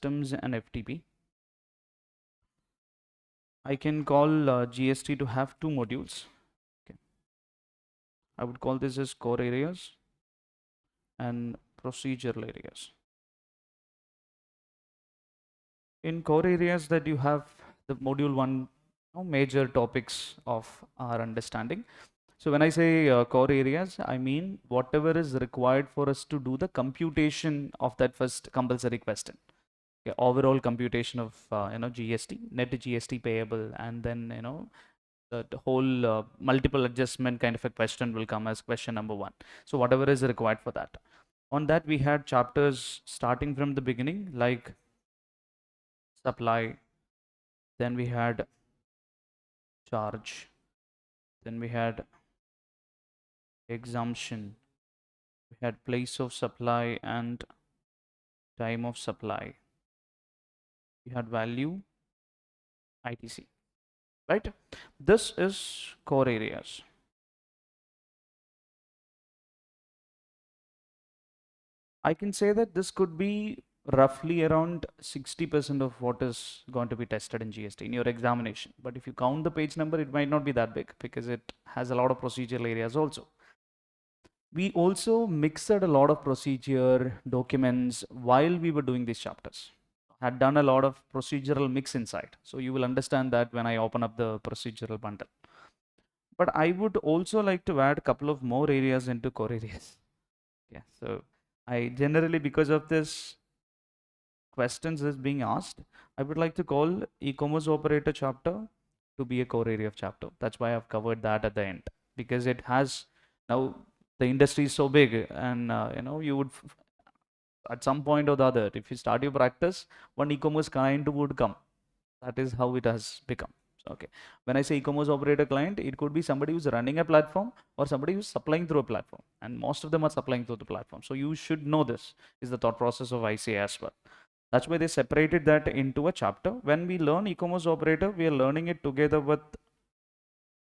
customs and FTP. I can call GST to have two modules. Okay. I would call this as core areas and procedural areas. In core areas that you have the module one, major topics of our understanding. So when I say core areas, I mean whatever is required for us to do the computation of that first compulsory question. Okay, overall computation of GST, net GST payable, and then the whole multiple adjustment kind of a question will come as question number one. So whatever is required for that. On that we had chapters starting from the beginning like supply, then we had charge, then we had exemption, we had place of supply and time of supply, we had value, ITC, right? This is core areas. I can say that this could be roughly around 60% of what is going to be tested in GST in your examination. But if you count the page number, it might not be that big because it has a lot of procedural areas also. We also mixed a lot of procedure documents while we were doing these chapters. Had done a lot of procedural mix inside. So you will understand that when I open up the procedural bundle. But I would also like to add a couple of more areas into core areas. Yeah, so I generally, because of this questions is being asked, I would like to call e-commerce operator chapter to be a core area of chapter. That's why I've covered that at the end, because it has, now the industry is so big, and you would at some point or the other, if you start your practice, one e-commerce client would come. That is how it has become. Okay, when I say e-commerce operator client, it could be somebody who's running a platform or somebody who's supplying through a platform, and most of them are supplying through the platform. So you should know this is the thought process of ICAI as well. That's why they separated that into a chapter. When we learn e-commerce operator, we are learning it together with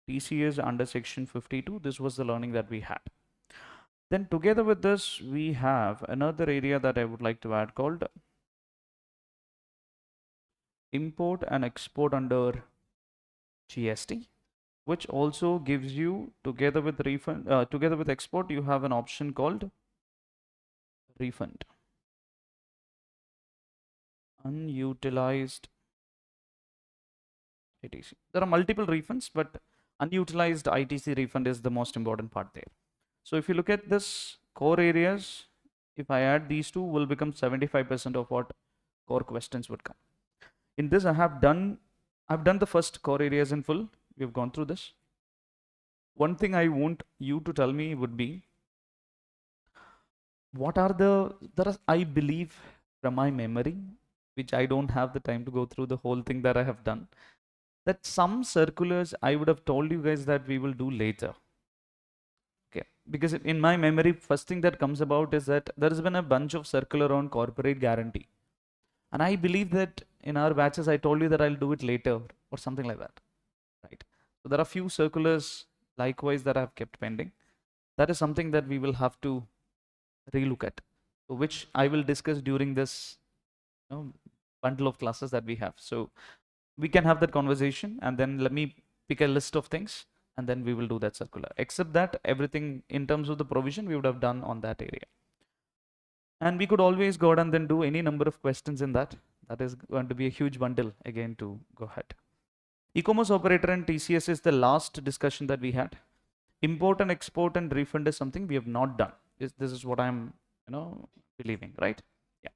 TCS under section 52. This was the learning that we had. Then together with this, we have another area that I would like to add called import and export under GST, which also gives you, together with refund, together with export, you have an option called refund. Unutilized ITC. There are multiple refunds, but unutilized ITC refund is the most important part there. So if you look at this core areas, if I add these two, will become 75% of what core questions would come. In this, I've done the first core areas in full. We've gone through this. One thing I want you to tell me would be, what are I believe from my memory, which I don't have the time to go through the whole thing that I have done, that some circulars I would have told you guys that we will do later. Okay, because in my memory, first thing that comes about is that there has been a bunch of circular on corporate guarantee. And I believe that in our batches, I told you that I'll do it later or something like that, right? So there are few circulars likewise that I have kept pending. That is something that we will have to relook at, which I will discuss during this bundle of classes that we have. So we can have that conversation, and then let me pick a list of things, and then we will do that circular. Except that everything in terms of the provision we would have done on that area. And we could always go ahead and then do any number of questions in that. That is going to be a huge bundle again to go ahead. E-commerce operator and TCS is the last discussion that we had. Import and export and refund is something we have not done. This is what I'm believing, right? Yeah.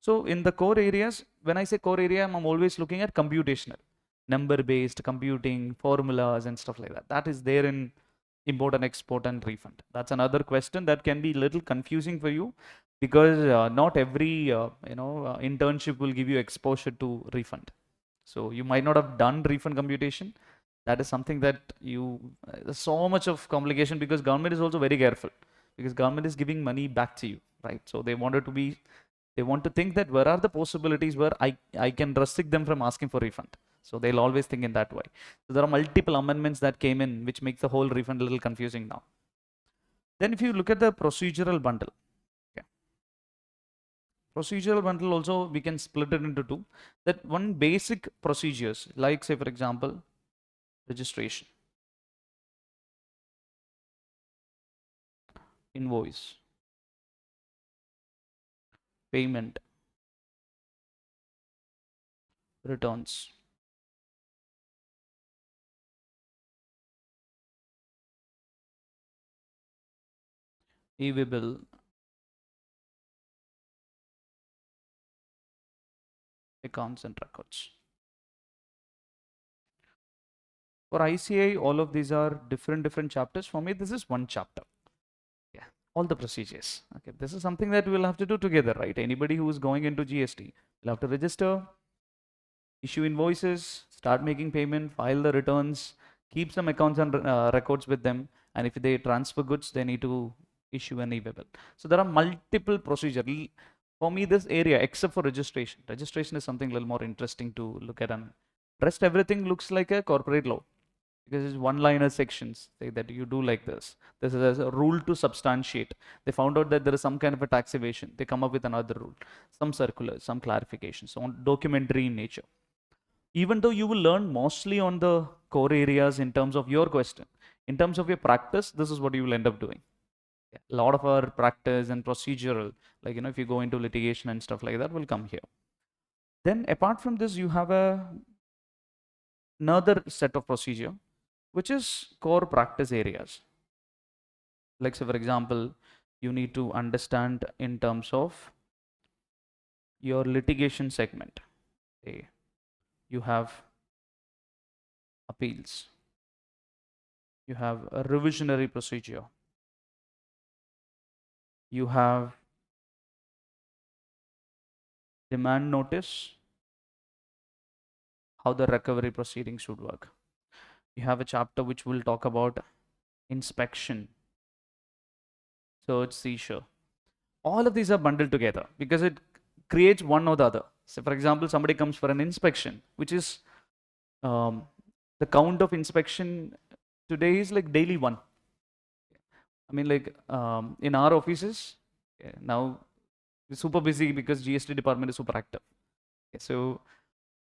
So in the core areas, when I say core area, I'm always looking at computational, number-based computing, formulas and stuff like that. That is there in import and export and refund. That's another question that can be a little confusing for you, because not every internship will give you exposure to refund. So you might not have done refund computation. That is something that there's so much of complication, because government is also very careful, because government is giving money back to you, right? So they want to think that where are the possibilities where I can restrict them from asking for refund. So they'll always think in that way. So there are multiple amendments that came in, which make the whole refund a little confusing now. Then if you look at the procedural bundle, okay, Procedural bundle also we can split it into two. That one basic procedures, like say for example, registration, invoice, payment, returns, EV bill, accounts and records. For ICAI, all of these are different chapters. For me, this is one chapter. Yeah, all the procedures. Okay, this is something that we'll have to do together, right? Anybody who is going into GST will have to register, issue invoices, start making payment, file the returns, keep some accounts and records with them, and if they transfer goods, they need to issue an e-bill. So there are multiple procedures. For me, this area, except for registration is something a little more interesting to look at, and rest everything looks like a corporate law because it's one-liner sections say that you do like this. This is a rule to substantiate. They found out that there is some kind of a tax evasion. They come up with another rule, some circulars, some clarifications, on documentary in nature. Even though you will learn mostly on the core areas in terms of your question, in terms of your practice, this is what you will end up doing. A lot of our practice and procedural, like if you go into litigation and stuff like that, will come here. Then apart from this, you have another set of procedure, which is core practice areas. Like say for example, you need to understand in terms of your litigation segment. Okay. You have appeals. You have a revisionary procedure. You have demand notice, how the recovery proceedings should work. You have a chapter which will talk about inspection, search, seizure. All of these are bundled together because it creates one or the other. So for example, somebody comes for an inspection, which is the count of inspection today is like daily one. I mean, like in our offices, now we're super busy because GST department is super active. So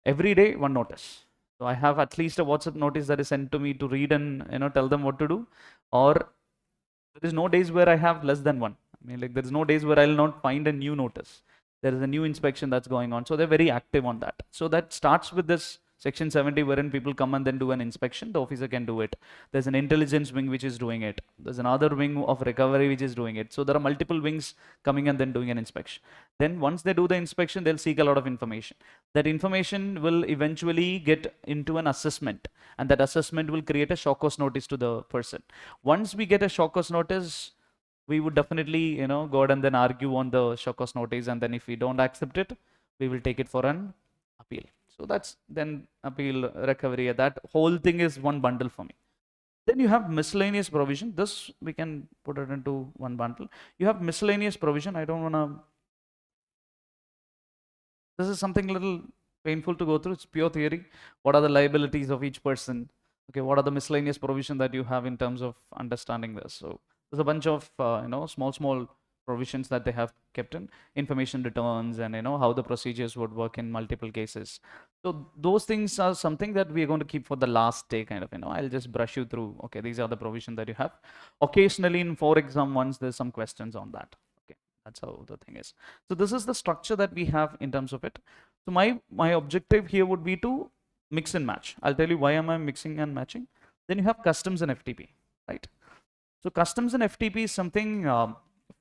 every day one notice. So I have at least a WhatsApp notice that is sent to me to read and tell them what to do. Or there is no days where I have less than one. I mean, like there is no days where I'll not find a new notice. There is a new inspection that's going on. So they're very active on that. So that starts with this section 70 wherein people come and then do an inspection. The officer can do it. There's an intelligence wing which is doing it. There's another wing of recovery which is doing it. So there are multiple wings coming and then doing an inspection. Then once they do the inspection, they'll seek a lot of information. That information will eventually get into an assessment, and that assessment will create a shock cause notice to the person. Once we get a shock cause notice, we would definitely go ahead and then argue on the shock cause notice, and then if we don't accept it, we will take it for an appeal. So that's then appeal, recovery. That whole thing is one bundle for me. Then you have miscellaneous provision. This we can put it into one bundle. You have miscellaneous provision. I don't want to. This is something a little painful to go through. It's pure theory. What are the liabilities of each person? Okay, what are the miscellaneous provision that you have in terms of understanding this? So there's a bunch of small provisions that they have kept in information returns, and how the procedures would work in multiple cases. So those things are something that we are going to keep for the last day, kind of. I'll just brush you through. Okay, these are the provision that you have. Occasionally in 4 exam ones, there's some questions on that. Okay, that's how the thing is. So this is the structure that we have in terms of it. So my objective here would be to mix and match. I'll tell you why am I mixing and matching. Then you have customs and FTP, right? So customs and FTP is something,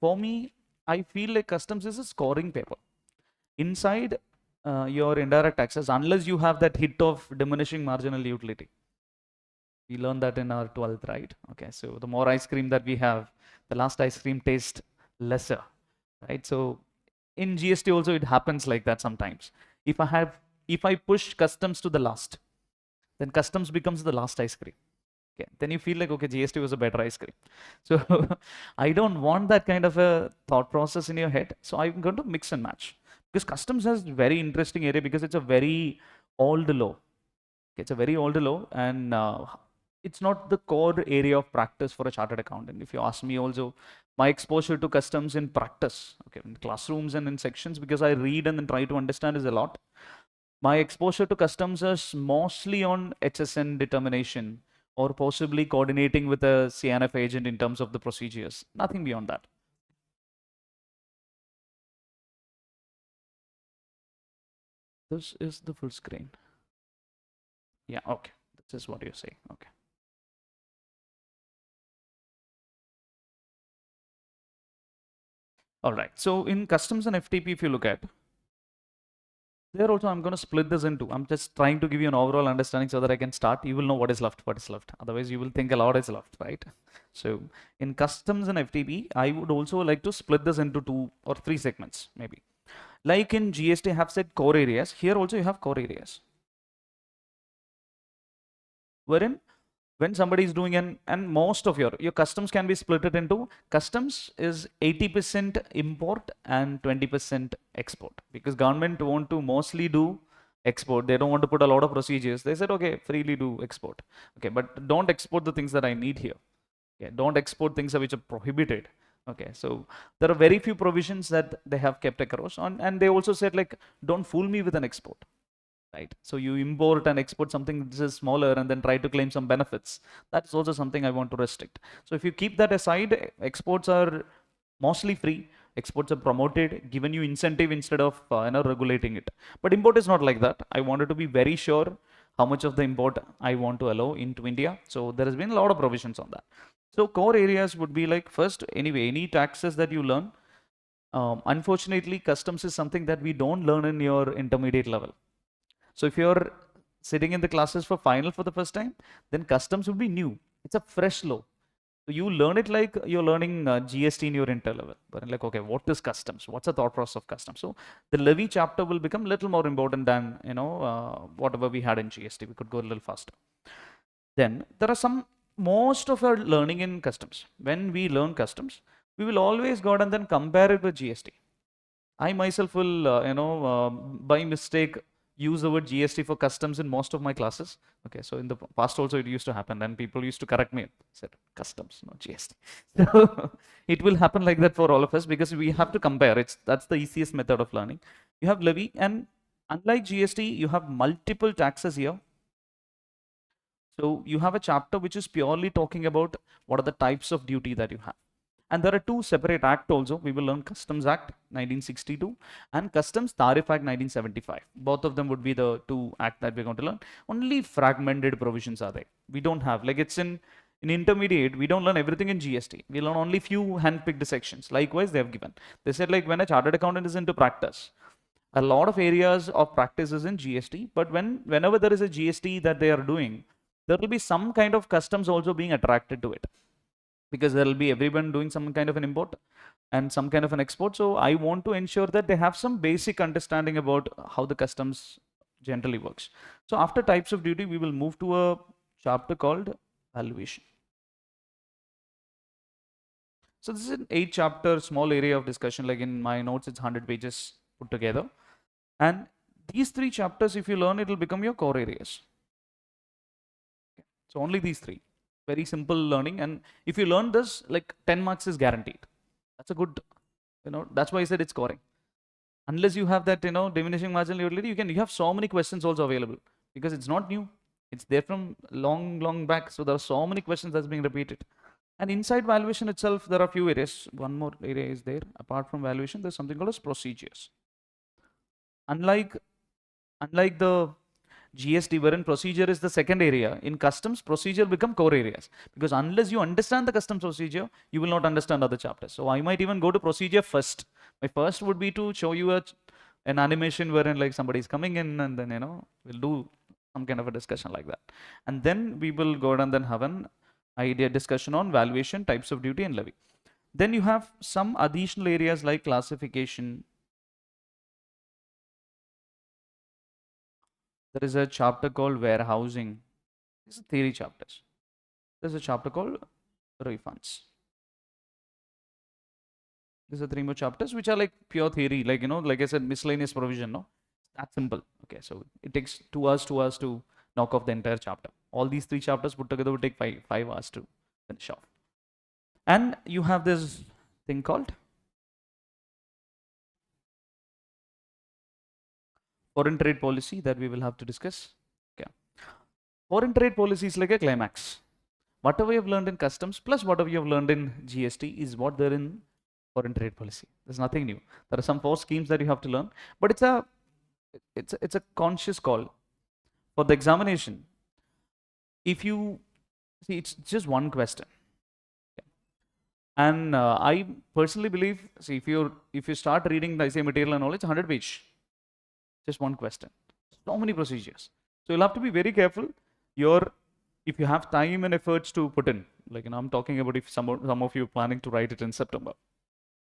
for me, I feel like customs is a scoring paper. Inside your indirect taxes, unless you have that hit of diminishing marginal utility. We learned that in our 12th, right? Okay, so the more ice cream that we have, the last ice cream tastes lesser, right? So in GST also it happens like that sometimes. If I push customs to the last, then customs becomes the last ice cream. Okay, then you feel like, okay, GST was a better ice cream. So I don't want that kind of a thought process in your head. So I'm going to mix and match, because customs has very interesting area because it's a very old law. Okay, it's a very old law, and it's not the core area of practice for a chartered accountant. If you ask me also, my exposure to customs in practice, okay, in classrooms and in sections, because I read and then try to understand is a lot. My exposure to customs is mostly on HSN determination or possibly coordinating with a CNF agent in terms of the procedures. Nothing beyond that. This is the full screen. Yeah, okay. This is what you're saying. Okay. All right. So in customs and FTP, if you look at, there also I'm going to split this into. I'm just trying to give you an overall understanding so that I can start. You will know what is left, what is left. Otherwise, you will think a lot is left, right? So in customs and FTP, I would also like to split this into 2 or 3 segments, maybe. Like in GST, I have said core areas. Here also you have core areas. Wherein when somebody is doing and most of your customs can be split it into, customs is 80% import and 20% export, because government want to mostly do export. They don't want to put a lot of procedures. They said, okay, freely do export. Okay, but don't export the things that I need here. Okay, don't export things which are prohibited. Okay, so there are very few provisions that they have kept across on, and they also said, like, don't fool me with an export, right? So you import and export something that is smaller and then try to claim some benefits. That's also something I want to restrict. So if you keep that aside, exports are mostly free. Exports are promoted, given you incentive instead of regulating it. But import is not like that. I wanted to be very sure how much of the import I want to allow into India. So there has been a lot of provisions on that. So core areas would be like, first, anyway, any taxes that you learn. Unfortunately, customs is something that we don't learn in your intermediate level. So if you're sitting in the classes for final for the first time, then customs will be new. It's a fresh law. So you learn it like you're learning GST in your inter level. But like, okay, what is customs? What's the thought process of customs? So the levy chapter will become a little more important than whatever we had in GST. We could go a little faster. Then there are some, most of our learning in customs. When we learn customs, we will always go and then compare it with GST. I myself will, by mistake, use the word GST for customs in most of my classes. Okay, so in the past also it used to happen, and people used to correct me. Said customs, not GST. So it will happen like that for all of us because we have to compare. That's the easiest method of learning. You have levy, and unlike GST, you have multiple taxes here. So you have a chapter which is purely talking about what are the types of duty that you have. And there are 2 separate acts also. We will learn Customs Act 1962 and Customs Tariff Act 1975. Both of them would be the 2 acts that we're going to learn. Only fragmented provisions are there. We don't have, like it's in intermediate, we don't learn everything in GST. We learn only few hand-picked sections. Likewise, they have given. They said, like, when a chartered accountant is into practice, a lot of areas of practice is in GST, but whenever there is a GST that they are doing, there will be some kind of customs also being attracted to it, because there will be everyone doing some kind of an import and some kind of an export. So I want to ensure that they have some basic understanding about how the customs generally works. So after types of duty, we will move to a chapter called valuation. So this is an 8 chapter small area of discussion. Like in my notes, it's 100 pages put together. And these 3 chapters, if you learn, it will become your core areas. So only these 3. Very simple learning. And if you learn this, like 10 marks is guaranteed. That's a good, that's why I said it's scoring. Unless you have that, diminishing marginal utility, you have so many questions also available because it's not new. It's there from long back. So there are so many questions that's being repeated. And inside valuation itself, there are few areas. One more area is there. Apart from valuation, there's something called as procedures. Unlike the GST, wherein procedure is the second area, in customs, procedure become core areas. Because unless you understand the customs procedure, you will not understand other chapters. So I might even go to procedure first. My first would be to show you an animation wherein like somebody is coming in and then, we'll do some kind of a discussion like that. And then we will go and then have an idea discussion on valuation, types of duty and levy. Then you have some additional areas like classification. There is a chapter called warehousing. These are theory chapters. There's a chapter called refunds. These are 3 more chapters which are like pure theory, like like I said, miscellaneous provision. No, that's simple. Okay, so it takes 2 hours to knock off the entire chapter. All these 3 chapters put together would take 5 hours to finish off. And you have this thing called foreign trade policy that we will have to discuss. Okay. Foreign trade policy is like a climax. Whatever you have learned in customs plus whatever you have learned in GST is what there in foreign trade policy. There's nothing new. There are some 4 schemes that you have to learn, but it's a conscious call for the examination. If you see, it's just one question, and I personally believe, see, if you start reading the ICAI material and knowledge, 100 page, just one question, so many procedures. So you'll have to be very careful. If you have time and efforts to put in, like, I'm talking about if some of you are planning to write it in September,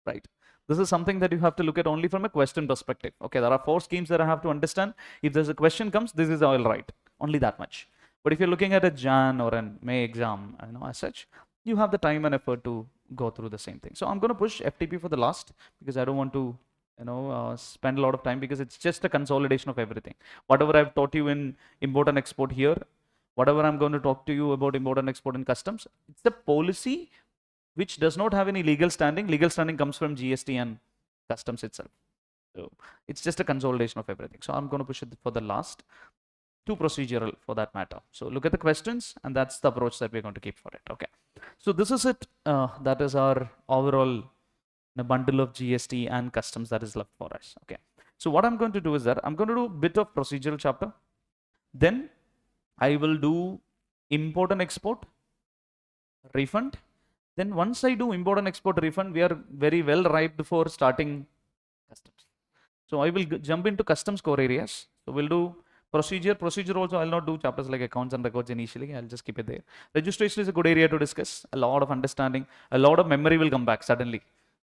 right? This is something that you have to look at only from a question perspective. Okay, there are 4 schemes that I have to understand. If there's a question comes, this is how I'll write, only that much. But if you're looking at a Jan or a May exam, as such, you have the time and effort to go through the same thing. So I'm going to push FTP for the last, because I don't want to spend a lot of time, because it's just a consolidation of everything. Whatever I've taught you in import and export here, whatever I'm going to talk to you about import and export in customs, it's a policy which does not have any legal standing. Legal standing comes from GST and customs itself. So it's just a consolidation of everything. So I'm going to push it for the last, too procedural for that matter. So look at the questions, and that's the approach that we're going to keep for it. Okay. So this is it. That is our overall bundle of GST and customs that is left for us. Okay. So what I'm going to do is that I'm going to do a bit of procedural chapter. Then I will do import and export, refund. Then once I do import and export, refund, we are very well ripe for starting customs. So I will jump into customs core areas. So we'll do procedure also. I'll not do chapters like accounts and records initially. I'll just keep it there. Registration is a good area to discuss. A lot of understanding, a lot of memory will come back suddenly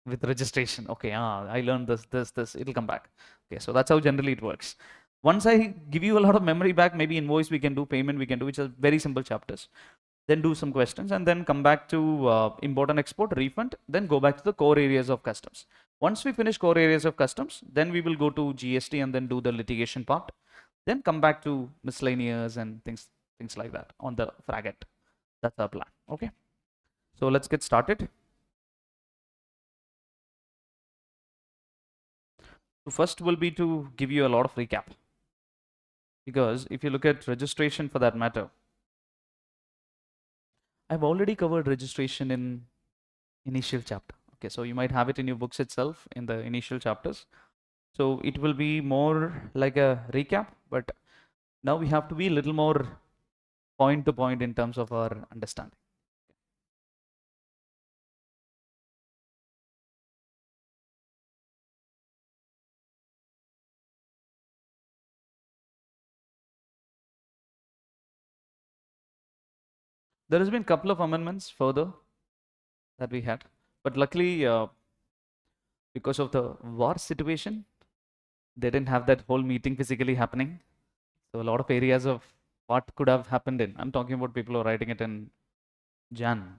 with registration. Okay, I learned this, it'll come back. Okay, so that's how generally it works. Once I give you a lot of memory back, maybe invoice we can do, payment we can do, which are very simple chapters. Then do some questions and then come back to import and export, refund, then go back to the core areas of customs. Once we finish core areas of customs, then we will go to GST and then do the litigation part. Then come back to miscellaneous and things like that on the fragment. That's our plan. Okay. So let's get started. So first will be to give you a lot of recap. Because if you look at registration for that matter, I've already covered registration in initial chapter. Okay, so you might have it in your books itself in the initial chapters. So it will be more like a recap, but now we have to be a little more point to point in terms of our understanding. There has been a couple of amendments further that we had, but luckily because of the war situation, they didn't have that whole meeting physically happening. So a lot of areas of what could have happened in, I'm talking about people who are writing it in Jan.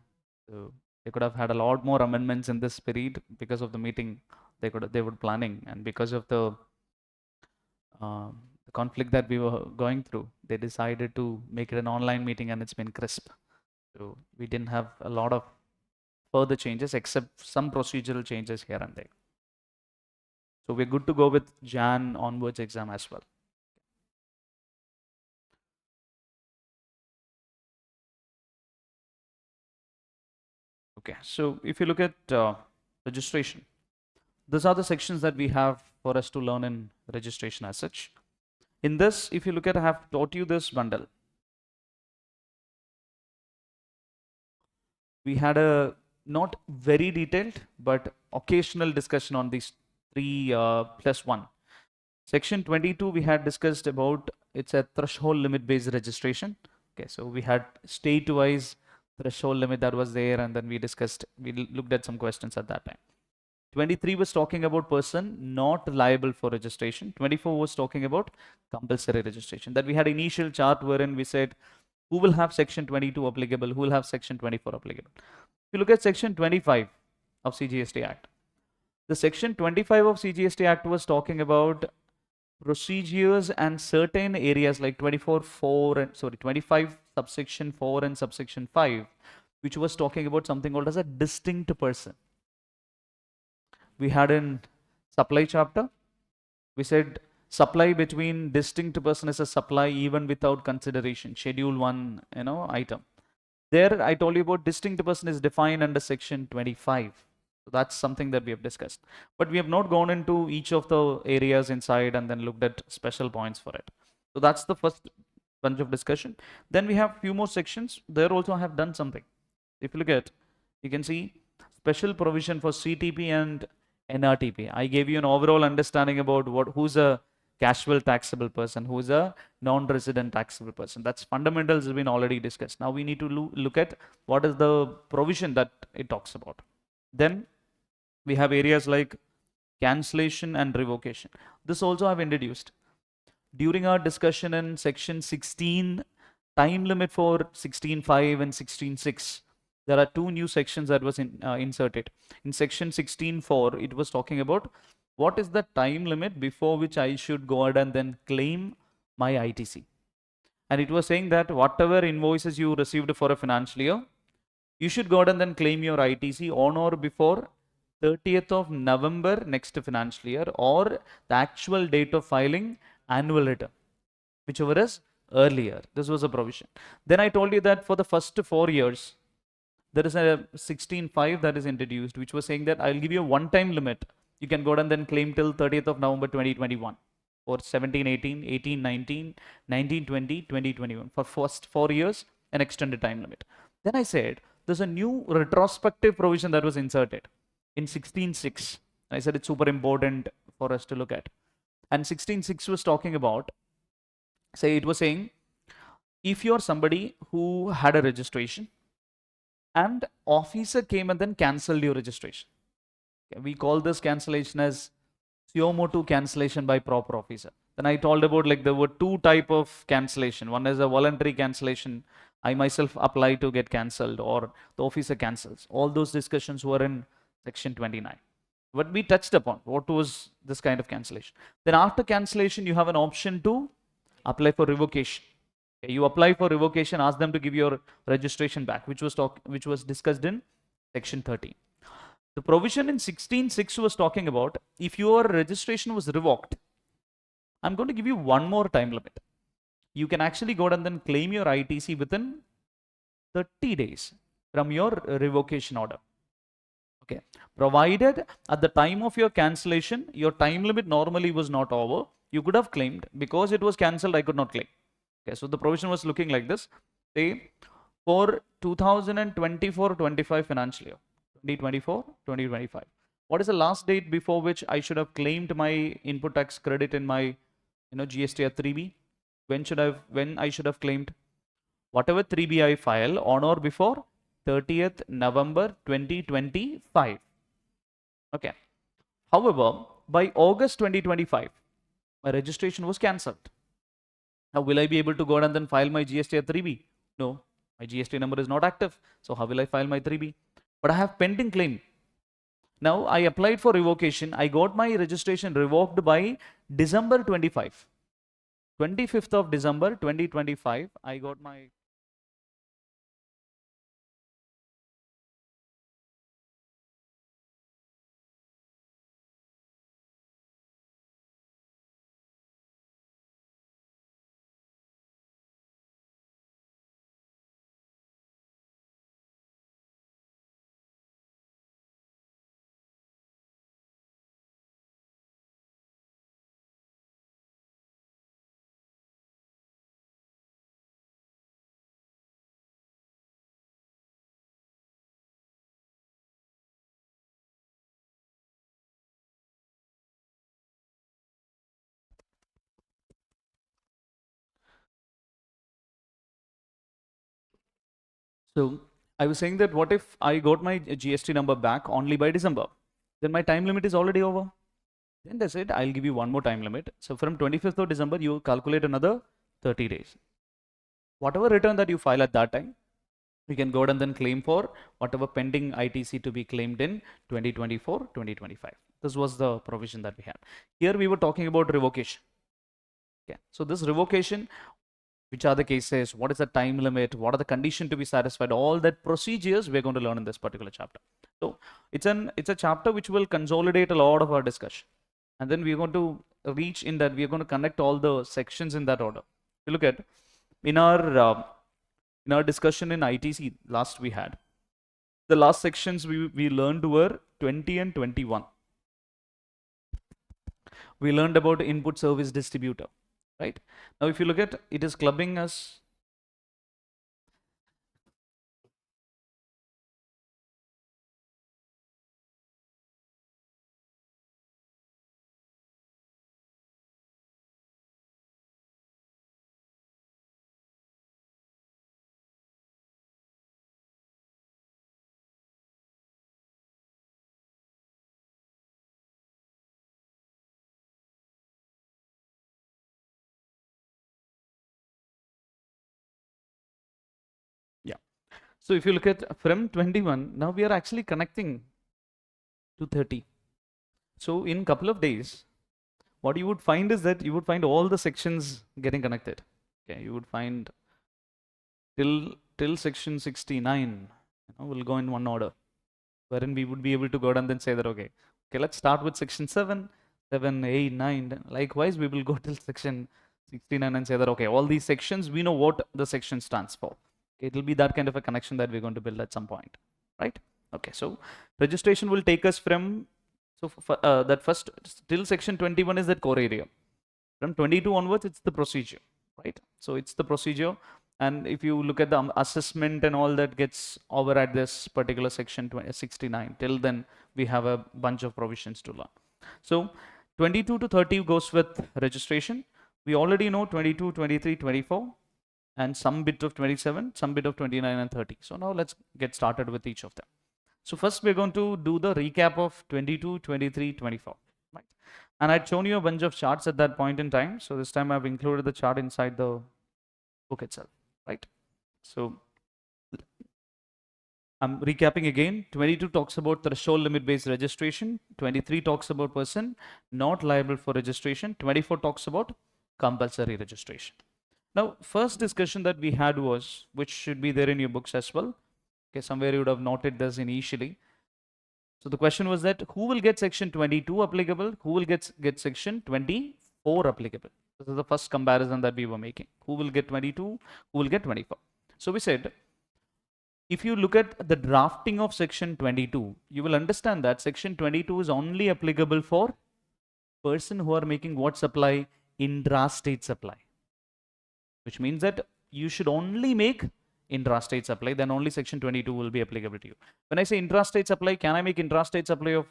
So they could have had a lot more amendments in this period because of the meeting they were planning, and because of the conflict that we were going through, they decided to make it an online meeting, and it's been crisp. So we didn't have a lot of further changes except some procedural changes here and there. So we're good to go with Jan onwards exam as well. Okay, so if you look at registration, these are the sections that we have for us to learn in registration as such. In this, if you look at, I have taught you this bundle. We had a not very detailed, but occasional discussion on these 3 plus 1. Section 22, we had discussed about, it's a threshold limit based registration. Okay, so we had state wise threshold limit that was there, and then we looked at some questions at that time. 23 was talking about person not liable for registration. 24 was talking about compulsory registration. That we had initial chart wherein we said who will have section 22 applicable, who will have section 24 applicable. If you look at section 25 of CGST Act, the section 25 of CGST Act was talking about procedures and certain areas like 25 subsection 4 and subsection 5, which was talking about something called as a distinct person. We had in supply chapter, we said supply between distinct person is a supply even without consideration, schedule 1, item. There I told you about distinct person is defined under section 25. So that's something that we have discussed. But we have not gone into each of the areas inside and then looked at special points for it. So that's the first bunch of discussion. Then we have few more sections. There also I have done something. If you look at, you can see special provision for CTP and NRTP. I gave you an overall understanding about who's a casual taxable person, who's a non-resident taxable person. That's fundamentals has been already discussed. Now we need to look at what is the provision that it talks about. Then we have areas like cancellation and revocation. This also I've introduced. During our discussion in section 16, time limit for 16.5 and 16.6, there are two new sections that was inserted. In section 16.4, it was talking about what is the time limit before which I should go ahead and then claim my ITC. And it was saying that whatever invoices you received for a financial year, you should go ahead and then claim your ITC on or before 30th of November next financial year, or the actual date of filing annual return, whichever is earlier. This was a provision. Then I told you that for the first 4 years, there is a 16.5 that is introduced, which was saying that I'll give you a one-time limit. You can go ahead and then claim till 30th of November 2021 or 17, 18, 18, 19, 19, 20, 2021 for first 4 years, an extended time limit. Then I said there's a new retrospective provision that was inserted in 16.6. I said it's super important for us to look at. And 16.6 was talking about, it was saying if you're somebody who had a registration and officer came and then cancelled your registration. Okay, we call this cancellation as suo motu cancellation by proper officer. Then I told about like there were two type of cancellation. One is a voluntary cancellation. I myself apply to get cancelled, or the officer cancels. All those discussions were in section 29. What we touched upon, what was this kind of cancellation. Then after cancellation, you have an option to apply for revocation. Okay, you apply for revocation, ask them to give your registration back, which was discussed in section 13. The provision in 16.6 was talking about if your registration was revoked, I'm going to give you one more time limit. You can actually go and then claim your ITC within 30 days from your revocation order. Okay, provided at the time of your cancellation, your time limit normally was not over, you could have claimed. Because it was cancelled, I could not claim. Okay, so the provision was looking like this. Say for 2024-25 financial year, 2024-2025, what is the last date before which I should have claimed my input tax credit in my GST or 3B? When I should have claimed whatever 3B I file on or before 30th November 2025. Okay. However, by August 2025, my registration was cancelled. Now, will I be able to go and then file my GST or 3B? No, my GST number is not active. So how will I file my 3B? But I have pending claim. Now I applied for revocation. I got my registration revoked by December 25. 25th of December 2025, I got my So I was saying that what if I got my GST number back only by December? Then my time limit is already over. Then they said, I'll give you one more time limit. So from 25th of December, you calculate another 30 days. Whatever return that you file at that time, you can go ahead and then claim for whatever pending ITC to be claimed in 2024-2025. This was the provision that we had. Here we were talking about revocation. Okay. So this revocation, which are the cases, what is the time limit, what are the conditions to be satisfied, all that procedures we're going to learn in this particular chapter. So it's a chapter which will consolidate a lot of our discussion. And then we're going to reach in that, we're going to connect all the sections in that order. You look at, in our discussion in ITC last we had, the last sections we learned were 20 and 21. We learned about input service distributor, right? Now, if you look at, it is clubbing us. Yeah. So if you look at from 21, now we are actually connecting to 30. So in couple of days, what you would find is that you would find all the sections getting connected. Okay, you would find till section 69, will go in one order, wherein we would be able to go down and then say that, okay, let's start with section 7, 7, 8, 9. Likewise, we will go till section 69 and say that, okay, all these sections, we know what the section stands for. Okay, it will be that kind of a connection that we're going to build at some point, right? Okay, so registration will take us from, so that first, till section 21 is that core area. From 22 onwards, it's the procedure, right? So it's the procedure. And if you look at the assessment and all that gets over at this particular section 69, till then we have a bunch of provisions to learn. So 22 to 30 goes with registration. We already know 22, 23, 24, and some bit of 27, some bit of 29 and 30. So now let's get started with each of them. So first we're going to do the recap of 22, 23, 24. Right? And I'd shown you a bunch of charts at that point in time. So this time I've included the chart inside the book itself, right? So I'm recapping again. 22 talks about threshold limit based registration. 23 talks about person not liable for registration. 24 talks about compulsory registration. Now, first discussion that we had was, which should be there in your books as well. Okay, somewhere you would have noted this initially. So the question was that who will get section 22 applicable? Who will get section 24 applicable? This is the first comparison that we were making. Who will get 22? Who will get 24? So we said, if you look at the drafting of section 22, you will understand that section 22 is only applicable for person who are making what supply? Intrastate supply. Which means that you should only make intrastate supply, then only section 22 will be applicable to you. When I say intrastate supply, can I make intrastate supply of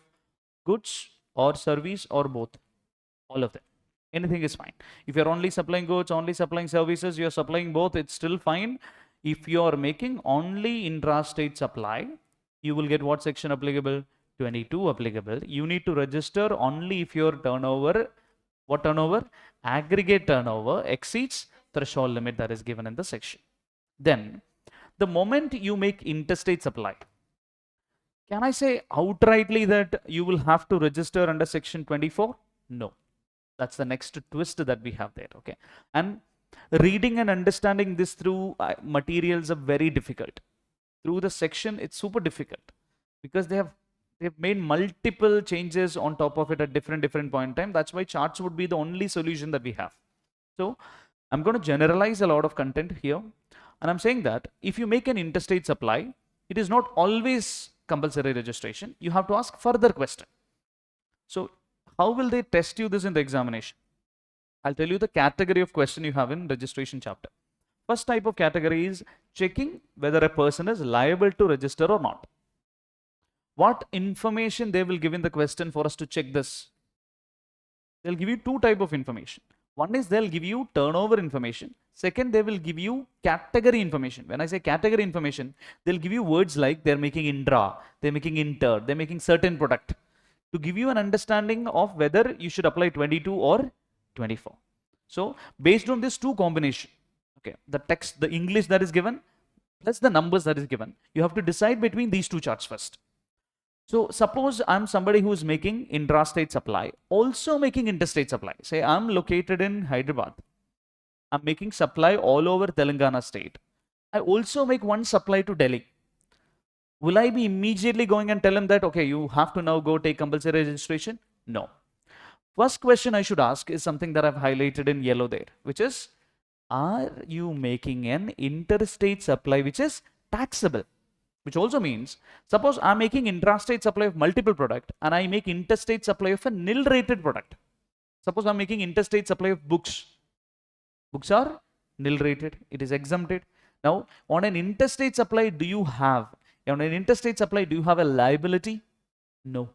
goods or service or both? All of them. Anything is fine. If you're only supplying goods, only supplying services, you're supplying both, it's still fine. If you're making only intrastate supply, you will get what section applicable? 22 applicable. You need to register only if your turnover, what turnover? Aggregate turnover exceeds threshold limit that is given in the section. Then, the moment you make interstate supply, can I say outrightly that you will have to register under section 24? No. That's the next twist that we have there, okay? And reading and understanding this through materials are very difficult. Through the section, it's super difficult because they've made multiple changes on top of it at different point in time. That's why charts would be the only solution that we have. So I'm going to generalize a lot of content here. And I'm saying that if you make an interstate supply, it is not always compulsory registration. You have to ask further question. So how will they test you this in the examination? I'll tell you the category of question you have in registration chapter. First type of category is checking whether a person is liable to register or not. What information they will give in the question for us to check this? They'll give you two type of information. One is they'll give you turnover information. Second, they will give you category information. When I say category information, they'll give you words like they're making intra, they're making inter, they're making certain product to give you an understanding of whether you should apply 22 or 24. So based on this two combination, okay, the text, the English that is given plus the numbers that is given, you have to decide between these two charts first. So suppose I'm somebody who is making intrastate supply, also making interstate supply. Say I'm located in Hyderabad. I'm making supply all over Telangana state. I also make one supply to Delhi. Will I be immediately going and tell him that, okay, you have to now go take compulsory registration? No. First question I should ask is something that I've highlighted in yellow there, which is, are you making an interstate supply which is taxable? Which also means, suppose I'm making intrastate supply of multiple product and I make interstate supply of a nil rated product. Suppose I'm making interstate supply of books. Books are nil rated, it is exempted. Now, on an interstate supply, do you have a liability? No,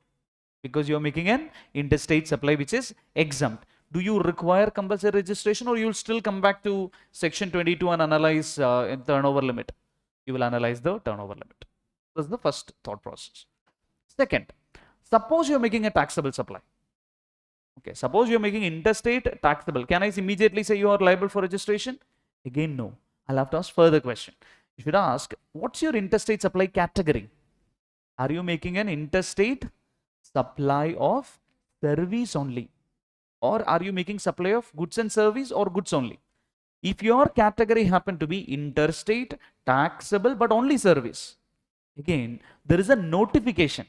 because you're making an interstate supply which is exempt. Do you require compulsory registration, or you'll still come back to section 22 and analyze turnover limit? You will analyze the turnover limit. That's the first thought process. Second, suppose you're making a taxable supply. Okay, suppose you're making interstate taxable. Can I immediately say you are liable for registration? Again, no. I'll have to ask further question. You should ask, what's your interstate supply category? Are you making an interstate supply of service only? Or are you making supply of goods and service, or goods only? If your category happen to be interstate taxable but only service, again, there is a notification.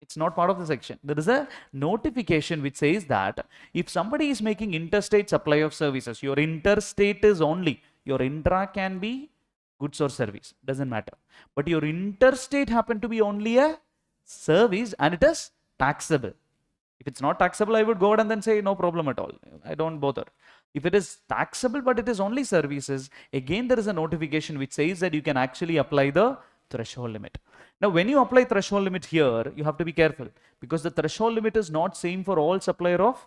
It's not part of the section. There is a notification which says that if somebody is making interstate supply of services, your interstate is only, your intra can be goods or service, doesn't matter. But your interstate happen to be only a service and it is taxable. If it's not taxable, I would go ahead and then say no problem at all. I don't bother. If it is taxable but it is only services, again there is a notification which says that you can actually apply the threshold limit. Now, when you apply threshold limit here, you have to be careful, because the threshold limit is not same for all supplier of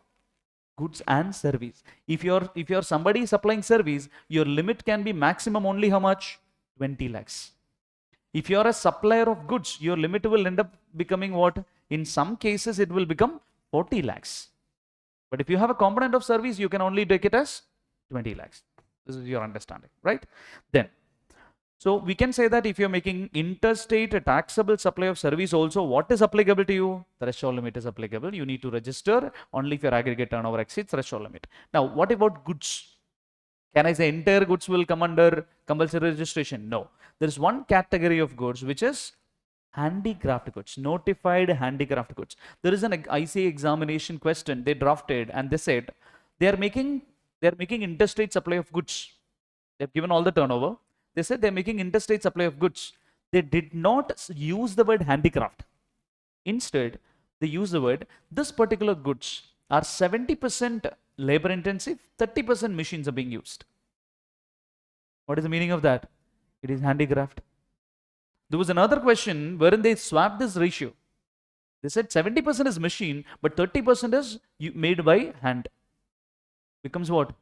goods and service. If you're somebody supplying service, your limit can be maximum only how much? 20 lakhs. If you're a supplier of goods, your limit will end up becoming what? In some cases, it will become 40 lakhs. But if you have a component of service, you can only take it as 20 lakhs. This is your understanding, right? Then, so we can say that if you're making interstate taxable supply of service also, what is applicable to you? Threshold limit is applicable. You need to register only if your aggregate turnover exceeds threshold limit. Now, what about goods? Can I say entire goods will come under compulsory registration? No. There is one category of goods which is handicraft goods, notified handicraft goods. There is an ICAI examination question they drafted, and they said they are making interstate supply of goods. They've given all the turnover. They said they're making interstate supply of goods. They did not use the word handicraft. Instead, they use the word, this particular goods are 70% labor intensive, 30% machines are being used. What is the meaning of that? It is handicraft. There was another question wherein they swapped this ratio. They said 70% is machine, but 30% is made by hand. Becomes what?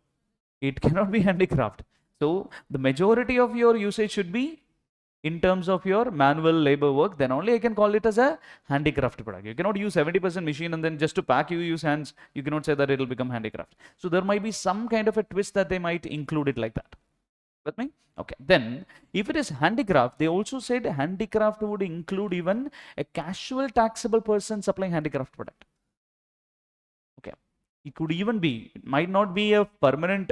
It cannot be handicraft. So the majority of your usage should be in terms of your manual labor work, then only I can call it as a handicraft product. You cannot use 70% machine and then just to pack you use hands. You cannot say that it will become handicraft. So there might be some kind of a twist that they might include it like that. With me? Okay. Then if it is handicraft, they also said handicraft would include even a casual taxable person supplying handicraft product. Okay. It could even be, it might not be a permanent,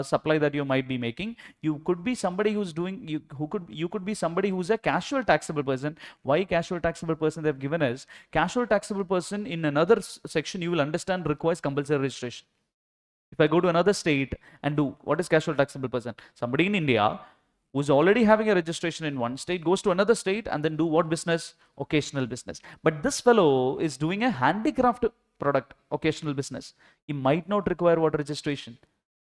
supply that you might be making. You could be somebody who's doing, you could be somebody who's a casual taxable person. Why casual taxable person they've given us? Casual taxable person in another section you will understand requires compulsory registration. If I go to another state and do, what is casual taxable person? Somebody in India who's already having a registration in one state goes to another state and then do what business? Occasional business. But this fellow is doing a handicraft product, occasional business. He might not require what registration?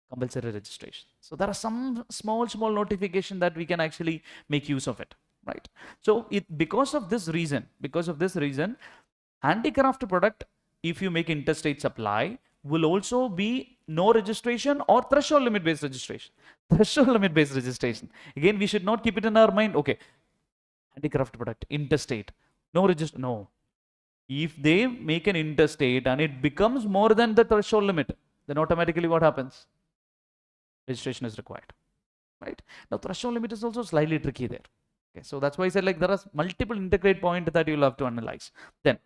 Compulsory registration. So there are some small notification that we can actually make use of it, right? So because of this reason, handicraft product, if you make interstate supply, will also be no registration or threshold limit based registration. Threshold limit based registration. Again, we should not keep it in our mind. Okay, handicraft product, interstate, no register. No. If they make an interstate and it becomes more than the threshold limit, then automatically what happens? Registration is required. Right? Now, threshold limit is also slightly tricky there. Okay, so that's why I said like there are multiple integrate points that you'll have to analyze. Then,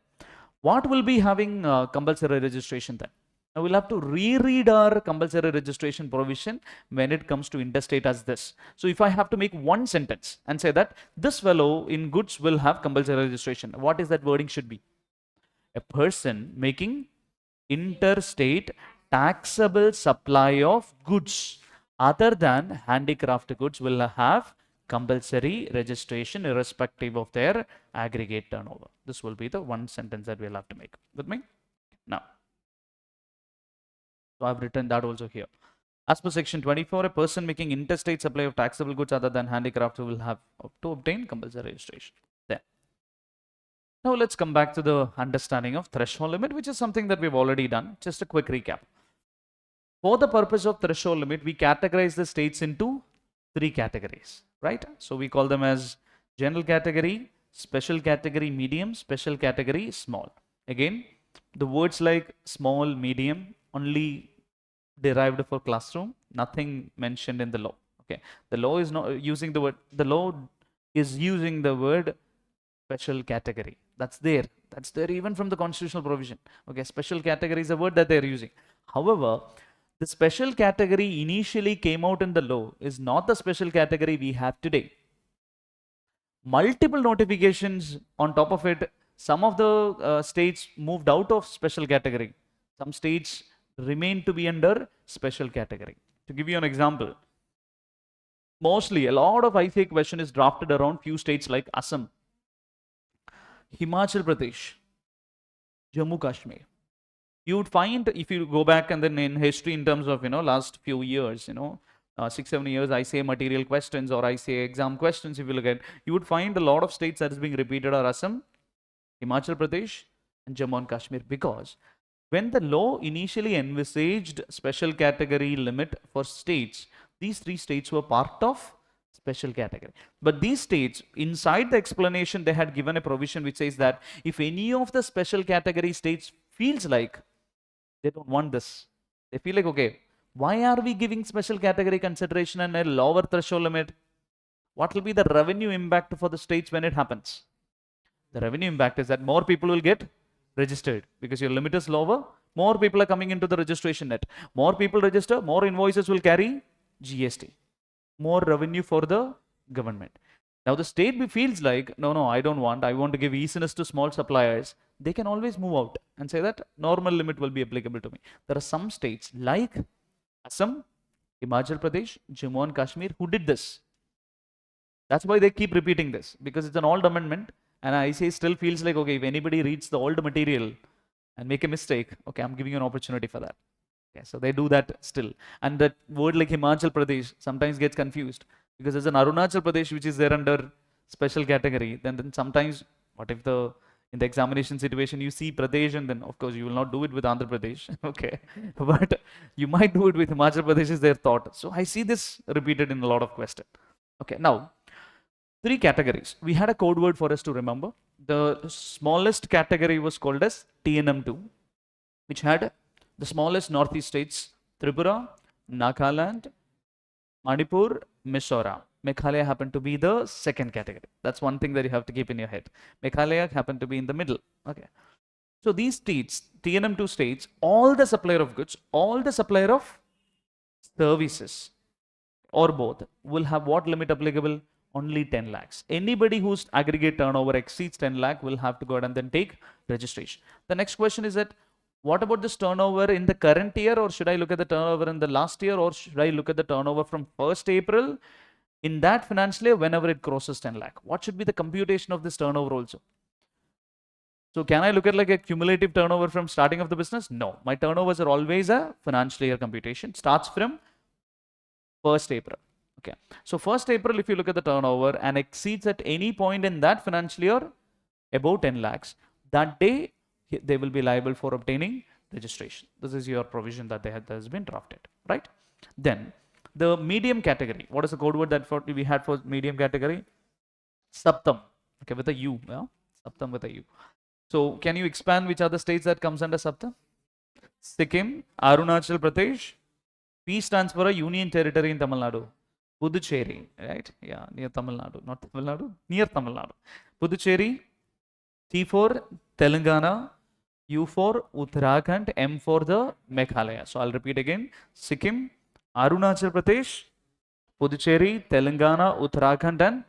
what will be having compulsory registration then? Now we'll have to reread our compulsory registration provision when it comes to interstate as this. So if I have to make one sentence and say that this fellow in goods will have compulsory registration, what is that wording should be? A person making interstate taxable supply of goods other than handicraft goods will have compulsory registration irrespective of their aggregate turnover. This will be the one sentence that we'll have to make. With me? Now, so I've written that also here. As per section 24, a person making interstate supply of taxable goods other than handicraft will have to obtain compulsory registration. Then, now let's come back to the understanding of threshold limit, which is something that we've already done. Just a quick recap. For the purpose of threshold limit, we categorize the states into three categories, right? So we call them as general category, special category, medium, special category, small. Again, the words like small, medium, only derived for classroom, nothing mentioned in the law. Okay, the law is not using the word, the law is using the word special category. That's there even from the constitutional provision. Okay, special category is a word that they're using. However, the special category initially came out in the law is not the special category we have today. Multiple notifications on top of it. Some of the states moved out of special category. Some states remain to be under special category. To give you an example, mostly a lot of ICAI question is drafted around few states like Assam, Himachal Pradesh, Jammu Kashmir. You would find, if you go back and then in history in terms of, last few years, 6-7 years, ICAI material questions or ICAI exam questions, if you look at, you would find a lot of states that is being repeated are Assam, Himachal Pradesh, and Jammu and Kashmir, because when the law initially envisaged special category limit for states, these three states were part of special category. But these states, inside the explanation, they had given a provision which says that if any of the special category states feels like they don't want this, they feel like, okay, why are we giving special category consideration and a lower threshold limit? What will be the revenue impact for the states when it happens? The revenue impact is that more people will get registered because your limit is lower. More people are coming into the registration net. More people register, more invoices will carry GST. More revenue for the government. Now the state feels like, no, I don't want. I want to give easiness to small suppliers. They can always move out and say that normal limit will be applicable to me. There are some states like Assam, Himachal Pradesh, Jammu and Kashmir who did this. That's why they keep repeating this, because it's an old amendment and ICAI still feels like, okay, if anybody reads the old material and make a mistake, okay, I'm giving you an opportunity for that. Okay, so they do that still. And that word like Himachal Pradesh sometimes gets confused because there's an Arunachal Pradesh which is there under special category. Then sometimes, what if in the examination situation you see Pradesh, and then of course you will not do it with Andhra Pradesh, okay, but you might do it with Himachal Pradesh is their thought. So I see this repeated in a lot of questions. Okay, now three categories. We had a code word for us to remember. The smallest category was called as TNM2, which had the smallest northeast states: Tripura, Nagaland, Manipur, Mizoram. Meghalaya happened to be the second category. That's one thing that you have to keep in your head. Meghalaya happened to be in the middle. Okay. So these states, TNM2 states, all the supplier of goods, all the supplier of services, or both, will have what limit applicable? Only 10 lakhs. Anybody whose aggregate turnover exceeds 10 lakh will have to go ahead and then take registration. The next question is that, what about this turnover in the current year, or should I look at the turnover in the last year, or should I look at the turnover from 1st April in that financial year whenever it crosses 10 lakh? What should be the computation of this turnover also? So can I look at like a cumulative turnover from starting of the business? No, my turnovers are always a financial year computation. Starts from 1st April. Okay, so 1st April, if you look at the turnover and exceeds at any point in that financial year about 10 lakhs, that day they will be liable for obtaining registration. This is your provision that has been drafted, right? Then the medium category. What is the code word that we had for medium category? Saptam. Okay, with a U. Yeah? Saptam with a U. So can you expand which are the states that comes under Saptam? Sikkim, Arunachal Pradesh. P stands for a union territory in Tamil Nadu. Puducherry, right? Yeah, near Tamil Nadu. Not Tamil Nadu, near Tamil Nadu. Puducherry. T for Telangana, U for Uttarakhand, M for the Meghalaya. So I'll repeat again. Sikkim, Arunachal Pradesh, Puducherry, Telangana, Uttarakhand and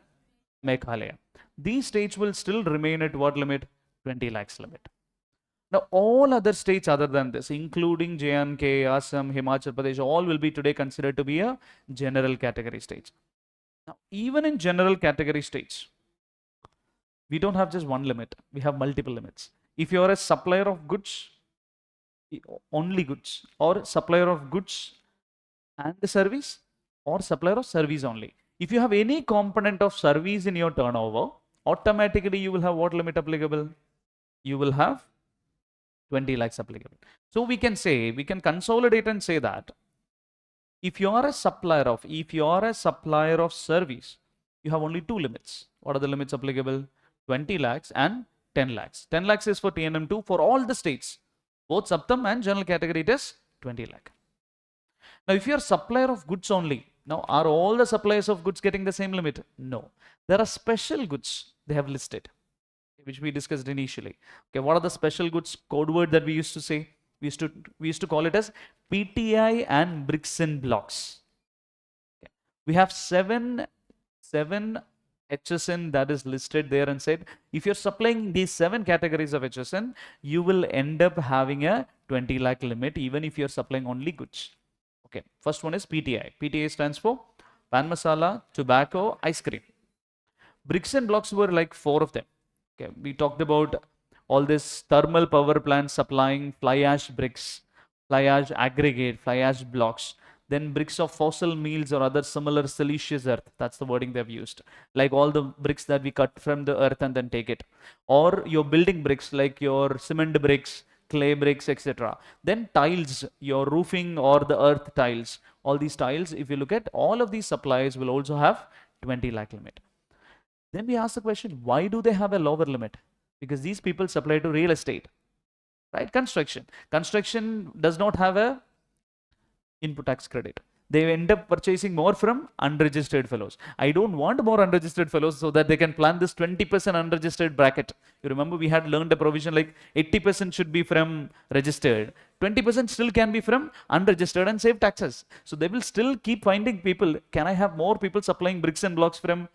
Meghalaya. These states will still remain at what limit? 20 lakhs limit. Now all other states other than this, including J&K, Assam, Himachal Pradesh, all will be today considered to be a general category states. Now even in general category states, we don't have just one limit, we have multiple limits. If you are a supplier of goods, only goods, or supplier of goods and the service, or supplier of service only. If you have any component of service in your turnover, automatically you will have what limit applicable? You will have 20 lakhs applicable. So we can say, we can consolidate and say that if you are a supplier of service, you have only two limits. What are the limits applicable? 20 lakhs and 10 lakhs. 10 lakhs is for TNM2 for all the states. Both Saptam and general category it is 20 lakh. Now, if you are supplier of goods only, now are all the suppliers of goods getting the same limit? No. There are special goods they have listed, which we discussed initially. Okay, what are the special goods code word that we used to say? We used to call it as PTI and bricks and blocks. Okay. We have seven HSN that is listed there and said if you're supplying these 7 categories of HSN, you will end up having a 20 lakh limit even if you're supplying only goods. Okay, first one is PTI. PTI stands for pan masala, tobacco, ice cream. Bricks and blocks were like 4 of them. Okay, we talked about all this thermal power plants supplying fly ash bricks, fly ash aggregate, fly ash blocks, then bricks of fossil meals or other similar siliceous earth. That's the wording they've used. Like all the bricks that we cut from the earth and then take it. Or your building bricks like your cement bricks, clay bricks, etc. Then tiles, your roofing or the earth tiles. All these tiles, if you look at all of these supplies will also have 20 lakh limit. Then we ask the question, why do they have a lower limit? Because these people supply to real estate, right? Construction. Construction does not have a input tax credit. They end up purchasing more from unregistered fellows. I don't want more unregistered fellows so that they can plan this 20% unregistered bracket. You remember we had learned a provision like 80% should be from registered. 20% still can be from unregistered and save taxes. So they will still keep finding people. Can I have more people supplying bricks and blocks from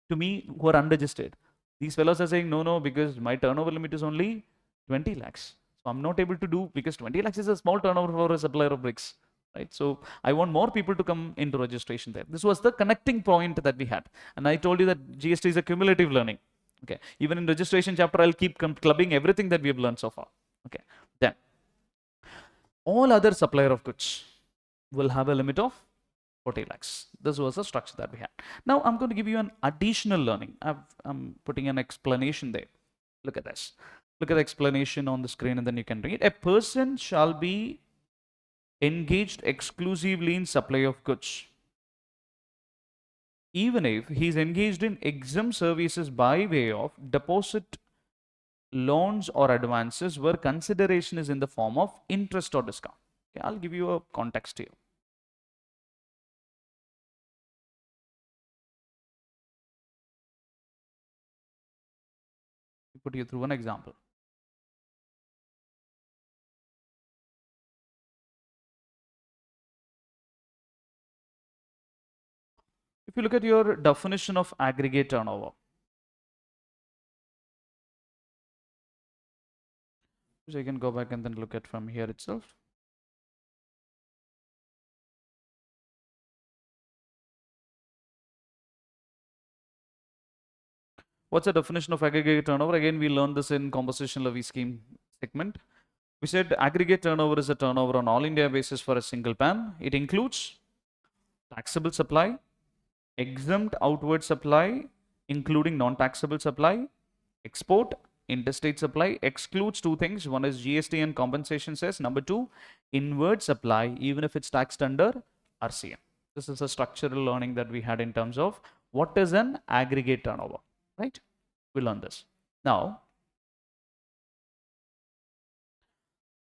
to me who are unregistered? These fellows are saying, no, because my turnover limit is only 20 lakhs. So I'm not able to do, because 20 lakhs is a small turnover for a supplier of bricks, right? So I want more people to come into registration there. This was the connecting point that we had. And I told you that GST is a cumulative learning. Okay. Even in registration chapter, I'll keep clubbing everything that we have learned so far. Okay. Then all other supplier of goods will have a limit of 40 lakhs. This was the structure that we had. Now I'm going to give you an additional learning. I'm putting an explanation there. Look at this. Look at the explanation on the screen and then you can read. A person shall be engaged exclusively in supply of goods, even if he is engaged in exempt services by way of deposit, loans or advances where consideration is in the form of interest or discount. Okay, I'll give you a context here. Put you through an example. If you look at your definition of aggregate turnover, which I can go back and then look at from here itself. What's the definition of aggregate turnover? Again, we learned this in composition levy scheme segment. We said aggregate turnover is a turnover on all India basis for a single PAN. It includes taxable supply, exempt outward supply, including non-taxable supply, export, interstate supply, excludes 2 things. One is GST and compensation cess. Number 2, inward supply, even if it's taxed under RCM. This is a structural learning that we had in terms of what is an aggregate turnover, right? We learn this. Now,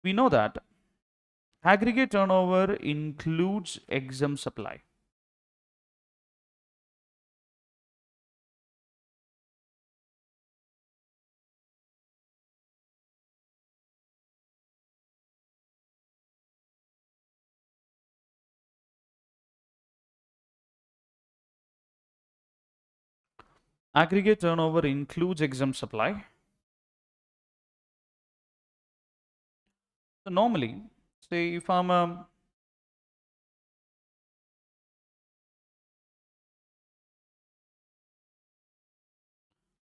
we know that aggregate turnover includes exempt supply. Aggregate turnover includes exempt supply. So normally, say if I'm a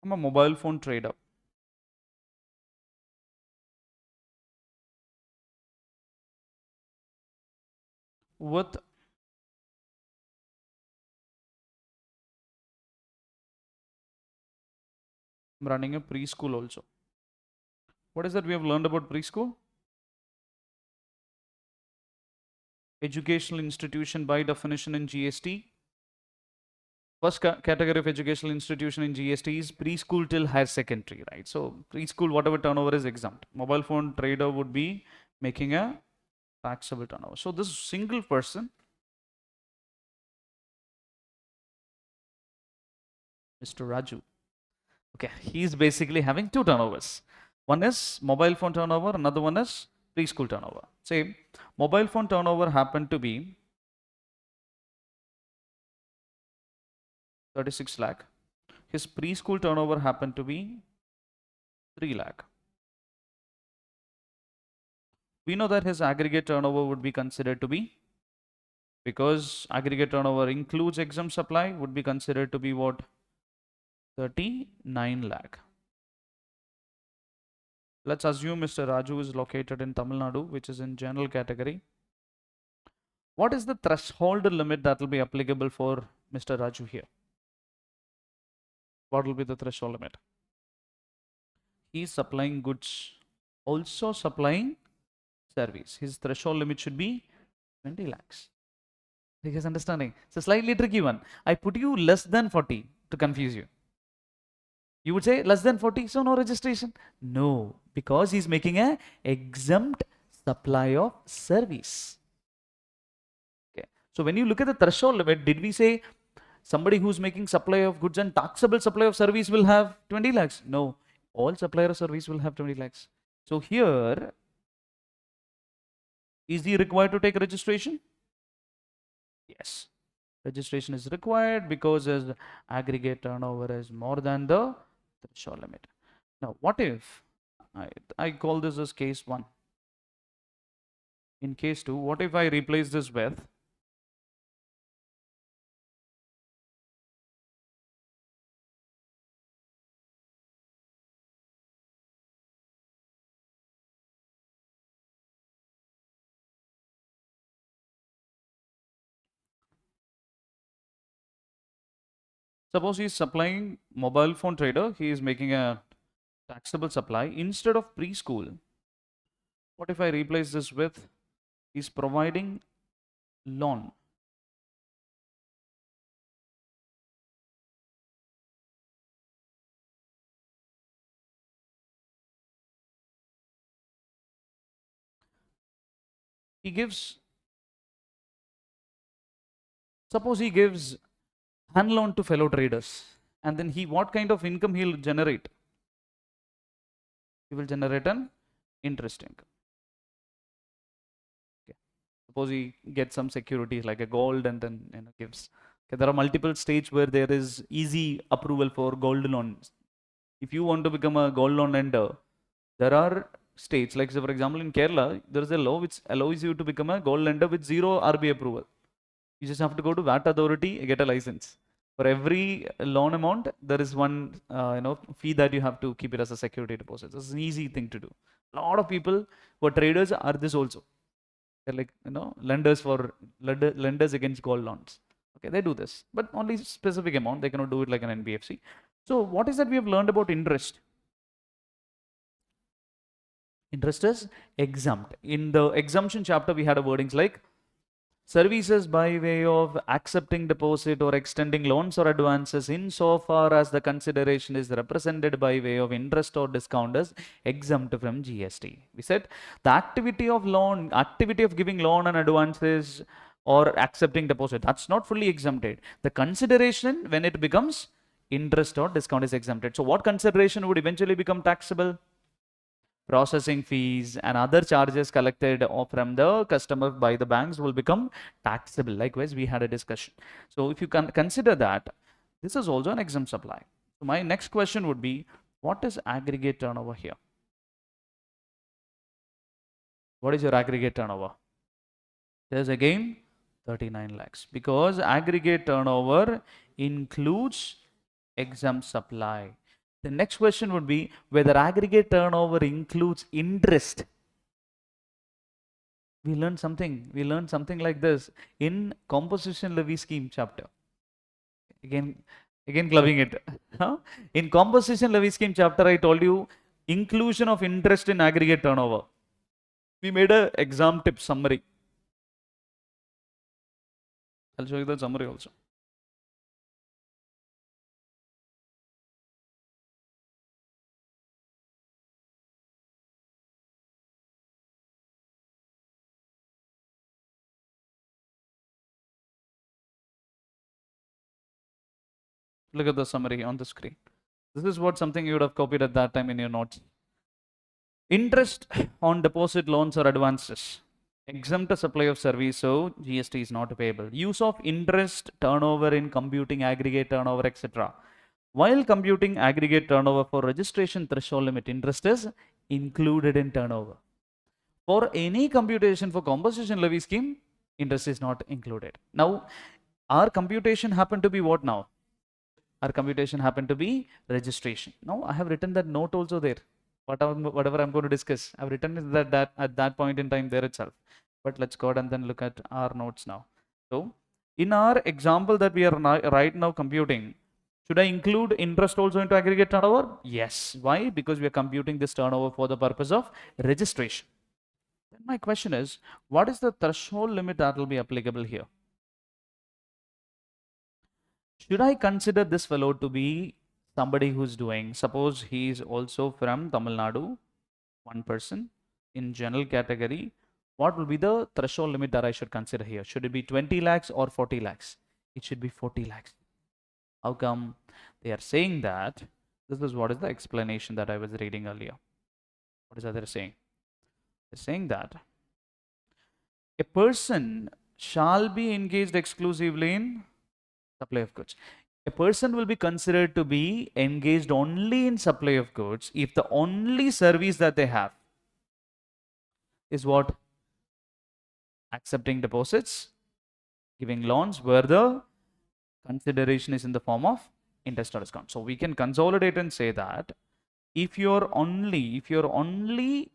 mobile phone trader with running a preschool also. What is that we have learned about preschool? Educational institution by definition in GST. First category of educational institution in GST is preschool till higher secondary, right? So preschool, whatever turnover is exempt. Mobile phone trader would be making a taxable turnover. So this single person, Mr. Raju, okay, he's basically having two turnovers. One is mobile phone turnover, another one is preschool turnover. Say mobile phone turnover happened to be 36 lakh. His preschool turnover happened to be 3 lakh. We know that his aggregate turnover would be considered to be, because aggregate turnover includes exempt supply, would be considered to be what? 39 lakh. Let's assume Mr. Raju is located in Tamil Nadu, which is in general category. What is the threshold limit that will be applicable for Mr. Raju here? What will be the threshold limit? He is supplying goods, also supplying service. His threshold limit should be 20 lakhs. You guys understanding? It's a slightly tricky one. I put you less than 40 to confuse you. You would say less than 40, so no registration. No, because he's making a exempt supply of service. Okay. So when you look at the threshold limit, did we say somebody who's making supply of goods and taxable supply of service will have 20 lakhs? No, all supplier of service will have 20 lakhs. So here, is he required to take registration? Yes. Registration is required because his aggregate turnover is more than the threshold limit. Now, what if I call this as case 1? In case 2, what if I replace this with suppose he is supplying mobile phone trader, he is making a taxable supply instead of preschool. What if I replace this with he's providing loan? He gives, suppose he gives hand loan to fellow traders, and then what kind of income he'll generate? He will generate an interest income. Okay. Suppose he gets some securities like a gold and then gives. Okay, there are multiple states where there is easy approval for gold loans. If you want to become a gold loan lender, there are states like, say for example, in Kerala, there is a law which allows you to become a gold lender with zero RBI approval. You just have to go to VAT authority, get a license. For every loan amount, there is one fee that you have to keep it as a security deposit. It's an easy thing to do. A lot of people who are traders are this also. They're like lenders against gold loans. Okay, they do this, but only specific amount. They cannot do it like an NBFC. So what is that we have learned about interest? Interest is exempt. In the exemption chapter, we had a wordings like services by way of accepting deposit or extending loans or advances insofar as the consideration is represented by way of interest or discount is exempt from GST. We said the activity of giving loan and advances or accepting deposit, that's not fully exempted. The consideration when it becomes interest or discount is exempted. So what consideration would eventually become taxable? Processing fees and other charges collected from the customer by the banks will become taxable. Likewise, we had a discussion. So if you can consider that, this is also an exempt supply. So my next question would be, what is aggregate turnover here? What is your aggregate turnover? There's again 39 lakhs because aggregate turnover includes exempt supply. The next question would be whether aggregate turnover includes interest. We learned something like this in composition levy scheme chapter. Again clubbing it. In composition levy scheme chapter, I told you inclusion of interest in aggregate turnover. We made a exam tip summary. I'll show you the summary also. Look at the summary on the screen. This is what something you would have copied at that time in your notes. Interest on deposit loans or advances. Exempt a supply of service, so GST is not payable. Use of interest turnover in computing aggregate turnover, etc. While computing aggregate turnover for registration threshold limit, interest is included in turnover. For any computation for composition levy scheme, interest is not included. Now, our computation happened to be what now? Our computation happened to be registration. Now, I have written that note also there. Whatever I'm going to discuss, I've written that at that point in time there itself. But let's go ahead and then look at our notes now. So, in our example that we are right now computing, should I include interest also into aggregate turnover? Yes. Why? Because we are computing this turnover for the purpose of registration. Then my question is, what is the threshold limit that will be applicable here? Should I consider this fellow to be somebody who's doing, suppose he is also from Tamil Nadu, one person in general category, what will be the threshold limit that I should consider here? Should it be 20 lakhs or 40 lakhs? It should be 40 lakhs. How come? They are saying that, this is what is the explanation that I was reading earlier. What is that they're saying? They're saying that a person shall be engaged exclusively in supply of goods. A person will be considered to be engaged only in supply of goods if the only service that they have is what? Accepting deposits, giving loans, where the consideration is in the form of interest or discount. So we can consolidate and say that if your only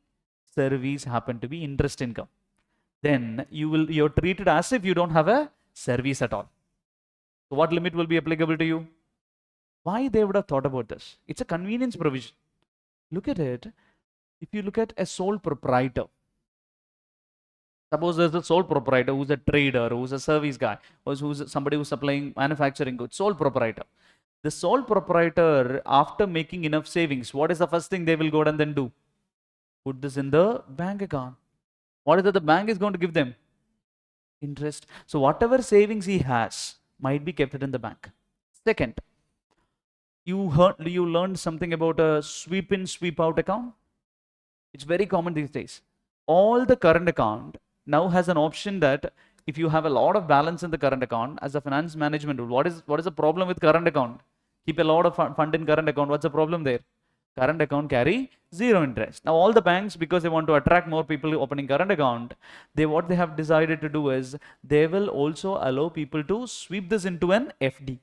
service happen to be interest income, then you're treated as if you don't have a service at all. So what limit will be applicable to you? Why they would have thought about this? It's a convenience provision. Look at it. If you look at a sole proprietor, suppose there's a sole proprietor who's a trader, who's a service guy, or who's somebody who's supplying manufacturing goods, sole proprietor. The sole proprietor, after making enough savings, what is the first thing they will go and then do? Put this in the bank account. What is it the bank is going to give them? Interest. So whatever savings he has might be kept it in the bank. Second, you learned something about a sweep in, sweep out account. It's very common these days. All the current account now has an option that if you have a lot of balance in the current account, as a finance management rule, what is the problem with current account? Keep a lot of fund in current account. What's the problem there? Current account carry zero interest. Now all the banks, because they want to attract more people opening current account, what they have decided to do is they will also allow people to sweep this into an FD.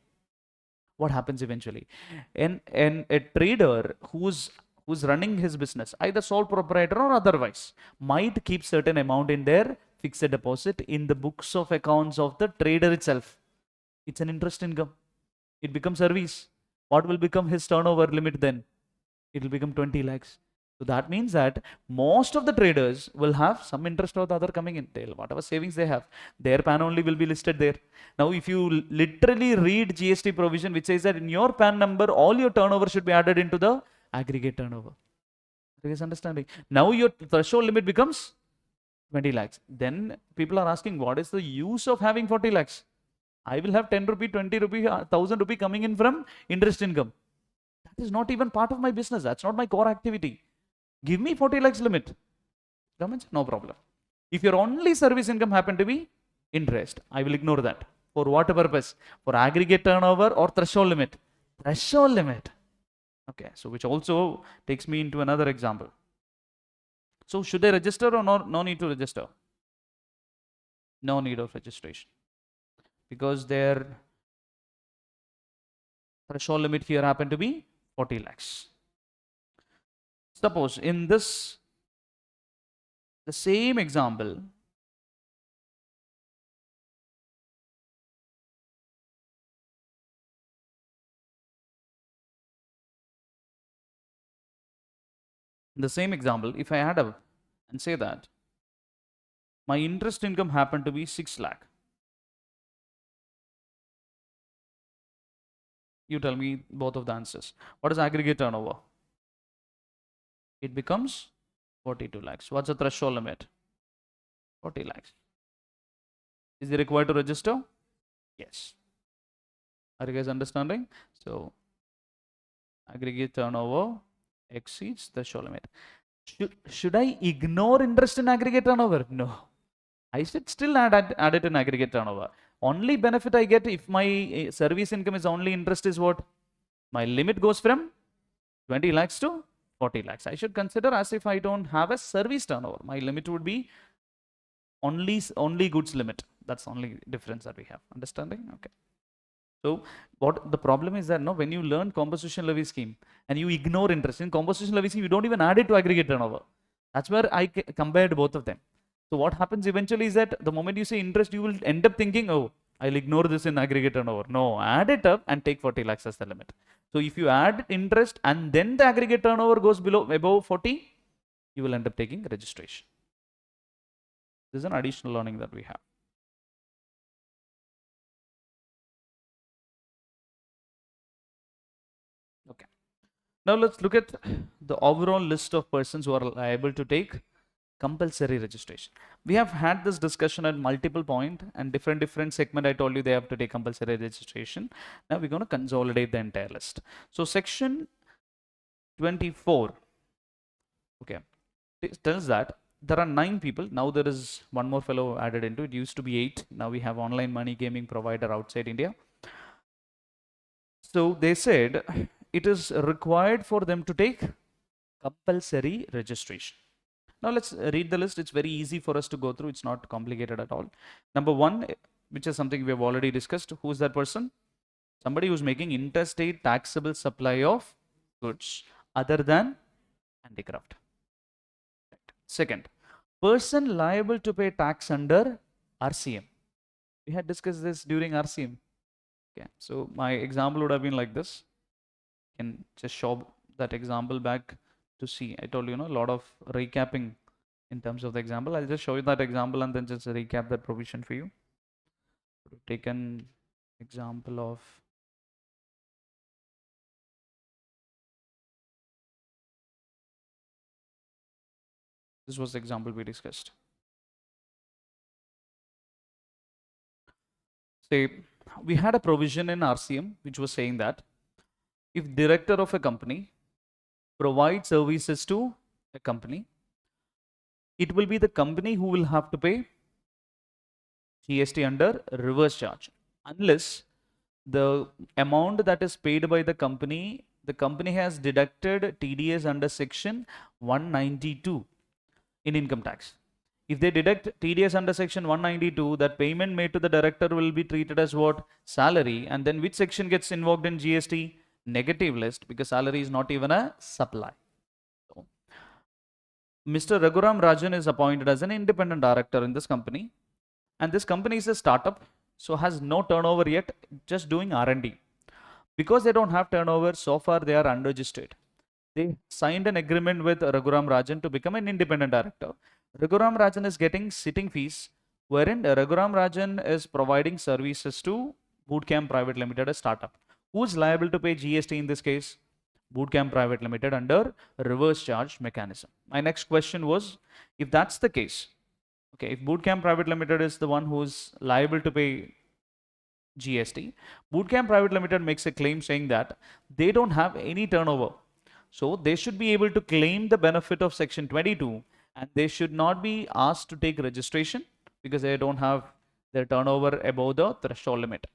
What happens eventually? And a trader who's running his business, either sole proprietor or otherwise, might keep certain amount in their fixed deposit in the books of accounts of the trader itself. It's an interest income. It becomes service. What will become his turnover limit then? It will become 20 lakhs. So that means that most of the traders will have some interest or the other coming in. Whatever savings they have, their PAN only will be listed there. Now, if you literally read GST provision, which says that in your PAN number, all your turnover should be added into the aggregate turnover. There is understanding. Now your threshold limit becomes 20 lakhs. Then people are asking, what is the use of having 40 lakhs? I will have 10 rupee, 20 rupee, 1000 rupee coming in from interest income. That is not even part of my business. That's not my core activity. Give me 40 lakhs limit. No problem. If your only service income happen to be interest, I will ignore that. For what purpose? For aggregate turnover or threshold limit? threshold limit. Okay, so which also takes me into another example. So should I register or no need to register? No need of registration, because their threshold limit here happened to be 40 lakhs. Suppose in this, the same example, if I add up and say that my interest income happened to be 6 lakh, you tell me both of the answers. What is aggregate turnover? It becomes 42 lakhs. What's the threshold limit? 40 lakhs. Is it required to register? Yes. Are you guys understanding? So aggregate turnover exceeds the threshold limit. Should I ignore interest in aggregate turnover? No. I should still add it in aggregate turnover. Only benefit I get if my service income is only interest is what? My limit goes from 20 lakhs to 40 lakhs. I should consider as if I don't have a service turnover. My limit would be only goods limit. That's only difference that we have. Understanding? Okay. So what the problem is that no, when you learn composition levy scheme and you ignore interest in composition levy scheme, you don't even add it to aggregate turnover. That's where I compared both of them. So what happens eventually is that the moment you say interest, you will end up thinking, oh, I'll ignore this in aggregate turnover. No, add it up and take 40 lakhs as the limit. So if you add interest and then the aggregate turnover goes above 40, you will end up taking registration. This is an additional learning that we have. Okay. Now let's look at the overall list of persons who are liable to take compulsory registration. We have had this discussion at multiple points and different segment. I told you they have to take compulsory registration. Now we're going to consolidate the entire list. So section 24, okay, it tells that there are 9 people. Now there is one more fellow added into it. Used to be 8. Now we have online money gaming provider outside India. So they said it is required for them to take compulsory registration. Now let's read the list. It's very easy for us to go through. It's not complicated at all. Number 1, which is something we have already discussed. Who is that person? Somebody who's making interstate taxable supply of goods other than handicraft. Second, person liable to pay tax under RCM. We had discussed this during RCM. Okay, so my example would have been like this. Can just show that example back to see. I told you, a lot of recapping in terms of the example. I'll just show you that example and then just recap that provision for you. Take an example of this was the example we discussed. Say we had a provision in RCM which was saying that if director of a company provides services to a company, it will be the company who will have to pay GST under reverse charge unless the amount that is paid by the company has deducted TDS under section 192 in income tax. If they deduct TDS under section 192, that payment made to the director will be treated as what? Salary. And then which section gets invoked in GST? Negative list, because salary is not even a supply. So, Mr. Raghuram Rajan is appointed as an independent director in this company. And this company is a startup, so has no turnover yet, just doing R&D. Because they don't have turnover, so far they are unregistered. They signed an agreement with Raghuram Rajan to become an independent director. Raghuram Rajan is getting sitting fees, wherein Raghuram Rajan is providing services to Bootcamp Private Limited, a startup. Who is liable to pay GST in this case? Bootcamp Private Limited under reverse charge mechanism. My next question was, if that's the case, okay, if Bootcamp Private Limited is the one who's liable to pay GST, Bootcamp Private Limited makes a claim saying that they don't have any turnover. So they should be able to claim the benefit of section 22 and they should not be asked to take registration because they don't have their turnover above the threshold limit.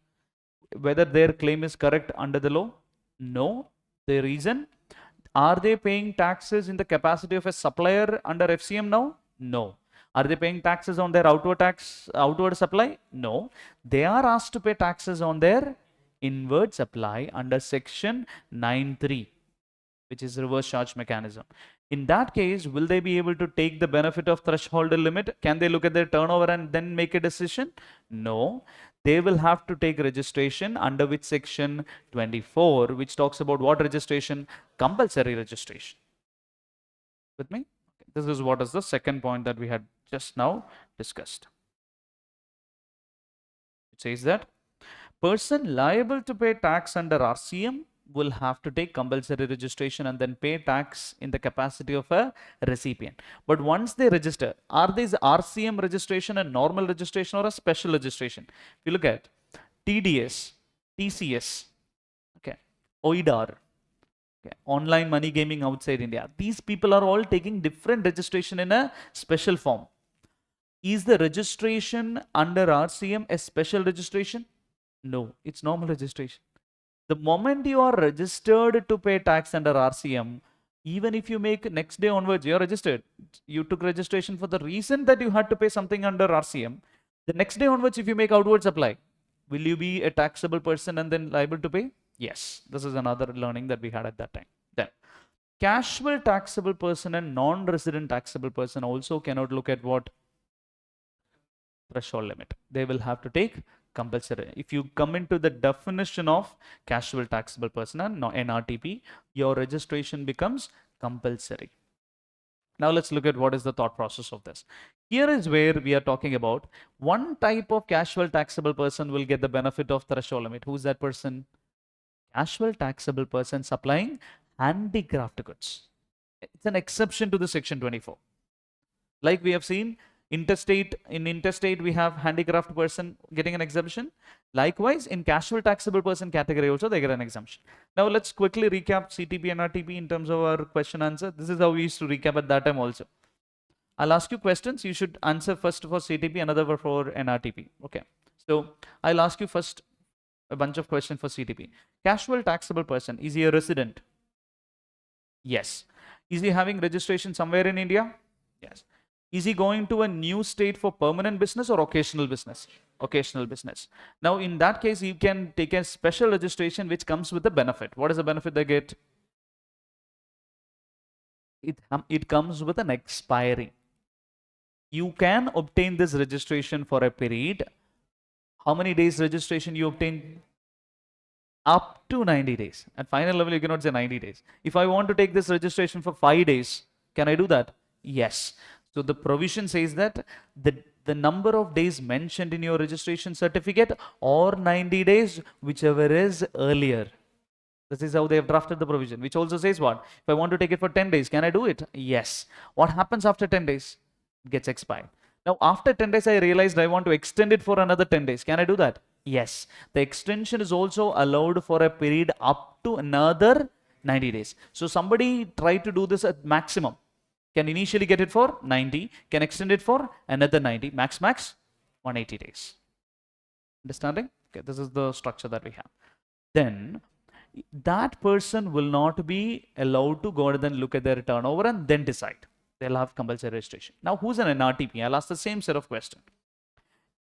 Whether their claim is correct under the law, No. The reason? Are they paying taxes in the capacity of a supplier under FCM now? No. Are they paying taxes on their outward supply? No. They are asked to pay taxes on their inward supply under section 9(3), which is reverse charge mechanism. In that case, will they be able to take the benefit of threshold limit? Can they look at their turnover and then make a decision? No. They will have to take registration under which section 24, which talks about what registration? Compulsory registration. With me? Okay. This is what is the second point that we had just now discussed. It says that person liable to pay tax under RCM will have to take compulsory registration and then pay tax in the capacity of a recipient. But once they register, are these RCM registration a normal registration or a special registration? If you look at TDS, TCS, okay, OIDAR, okay, online money gaming outside India, these people are all taking different registration in a special form. Is the registration under RCM a special registration? No, it's normal registration. The moment you are registered to pay tax under RCM, even if you make next day onwards, you're registered. You took registration for the reason that you had to pay something under RCM. The next day onwards, if you make outward supply, will you be a taxable person and then liable to pay? Yes, this is another learning that we had at that time. Then, casual taxable person and non-resident taxable person also cannot look at what? Threshold limit. They will have to take compulsory. If you come into the definition of casual taxable person and NRTP, your registration becomes compulsory. Now let's look at what is the thought process of this. Here is where we are talking about one type of casual taxable person will get the benefit of threshold limit. Who's that person? Casual taxable person supplying handicraft goods. It's an exception to the section 24. Like we have seen, in interstate we have handicraft person getting an exemption. Likewise, in casual taxable person category also they get an exemption. Now let's quickly recap CTP and RTP in terms of our question answer. This is how we used to recap at that time also. I'll ask you questions. You should answer first for CTP, another for NRTP. Okay. So I'll ask you first a bunch of questions for CTP. Casual taxable person, is he a resident? Yes. Is he having registration somewhere in India? Yes. Is he going to a new state for permanent business or occasional business? Occasional business. Now, in that case, you can take a special registration which comes with a benefit. What is the benefit they get? It comes with an expiry. You can obtain this registration for a period. How many days registration you obtain? Up to 90 days. At final level, you cannot say 90 days. If I want to take this registration for 5 days, can I do that? Yes. So the provision says that the number of days mentioned in your registration certificate or 90 days, whichever is earlier. This is how they have drafted the provision, which also says what? If I want to take it for 10 days, can I do it? Yes. What happens after 10 days? It gets expired. Now, after 10 days, I realized I want to extend it for another 10 days. Can I do that? Yes. The extension is also allowed for a period up to another 90 days. So somebody try to do this at maximum. Can initially get it for 90, can extend it for another 90, max 180 days. Understanding? Okay, this is the structure that we have. Then that person will not be allowed to go ahead and look at their turnover and then decide. They'll have compulsory registration. Now, who's an NRTP? I'll ask the same set of questions.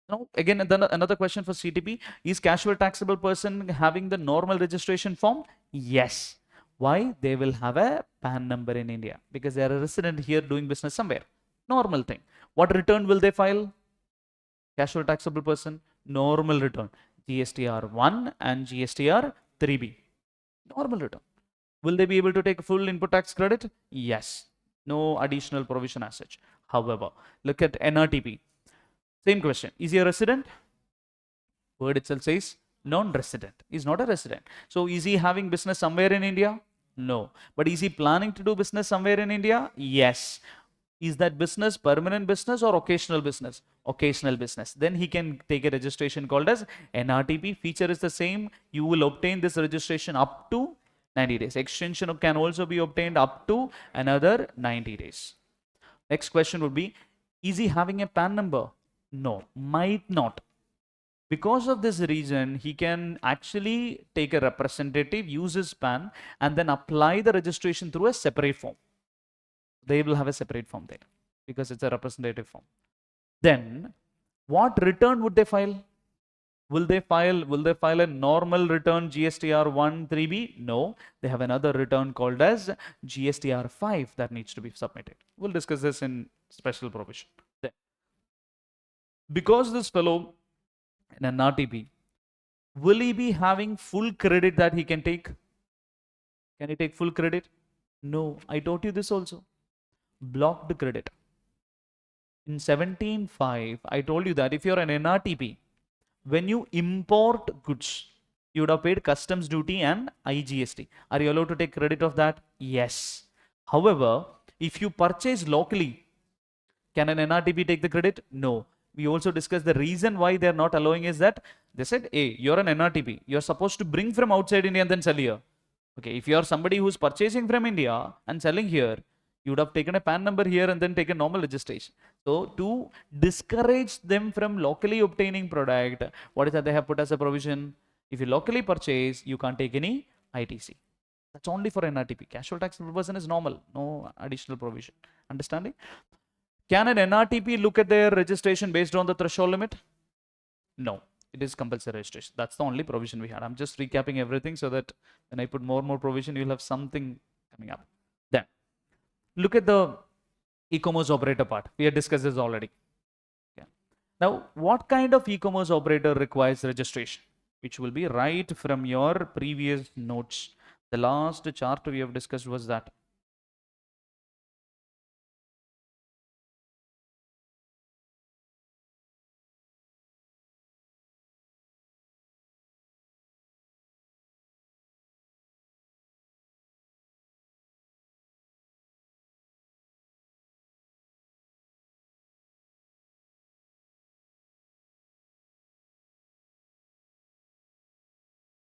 Now, again, another question for CTP. Is casual taxable person having the normal registration form? Yes. Why? They will have a PAN number in India because they are a resident here doing business somewhere. Normal thing. What return will they file? Casual taxable person, normal return. GSTR 1 and GSTR 3B. Normal return. Will they be able to take full input tax credit? Yes. No additional provision as such. However, look at NRTP. Same question. Is he a resident? Word itself says non-resident. He's not a resident. So is he having business somewhere in India? No. But is he planning to do business somewhere in India? Yes. Is that business permanent business or occasional business? Occasional business. Then he can take a registration called as NRTP. Feature is the same. You will obtain this registration up to 90 days. Extension can also be obtained up to another 90 days. Next question would be, is he having a PAN number? No, might not. Because of this reason, he can actually take a representative, use his PAN, and then apply the registration through a separate form. They will have a separate form there because it's a representative form. Then what return would they file? Will they file a normal return GSTR1 3B? No, they have another return called as GSTR5 that needs to be submitted. We'll discuss this in special provision. Then, because this fellow in an RTP, will he be having full credit that he can take? Can he take full credit? No, I taught you this also. Blocked credit. In 17.5, I told you that if you're an NRTP, when you import goods, you would have paid customs duty and IGST. Are you allowed to take credit of that? Yes. However, if you purchase locally, can an NRTP take the credit? No. We also discussed the reason why they're not allowing is that they said, hey, you're an NRTP. You're supposed to bring from outside India and then sell here. Okay, if you're somebody who's purchasing from India and selling here, you would have taken a PAN number here and then taken normal registration. So to discourage them from locally obtaining product, what is that they have put as a provision? If you locally purchase, you can't take any ITC. That's only for NRTP. Casual tax person is normal, no additional provision. Understanding? Can an NRTP look at their registration based on the threshold limit? No, it is compulsory registration. That's the only provision we had. I'm just recapping everything so that when I put more provision, you'll have something coming up. Then look at the e-commerce operator part. We had discussed this already. Okay. Now, what kind of e-commerce operator requires registration? Which will be right from your previous notes. The last chart we have discussed was that.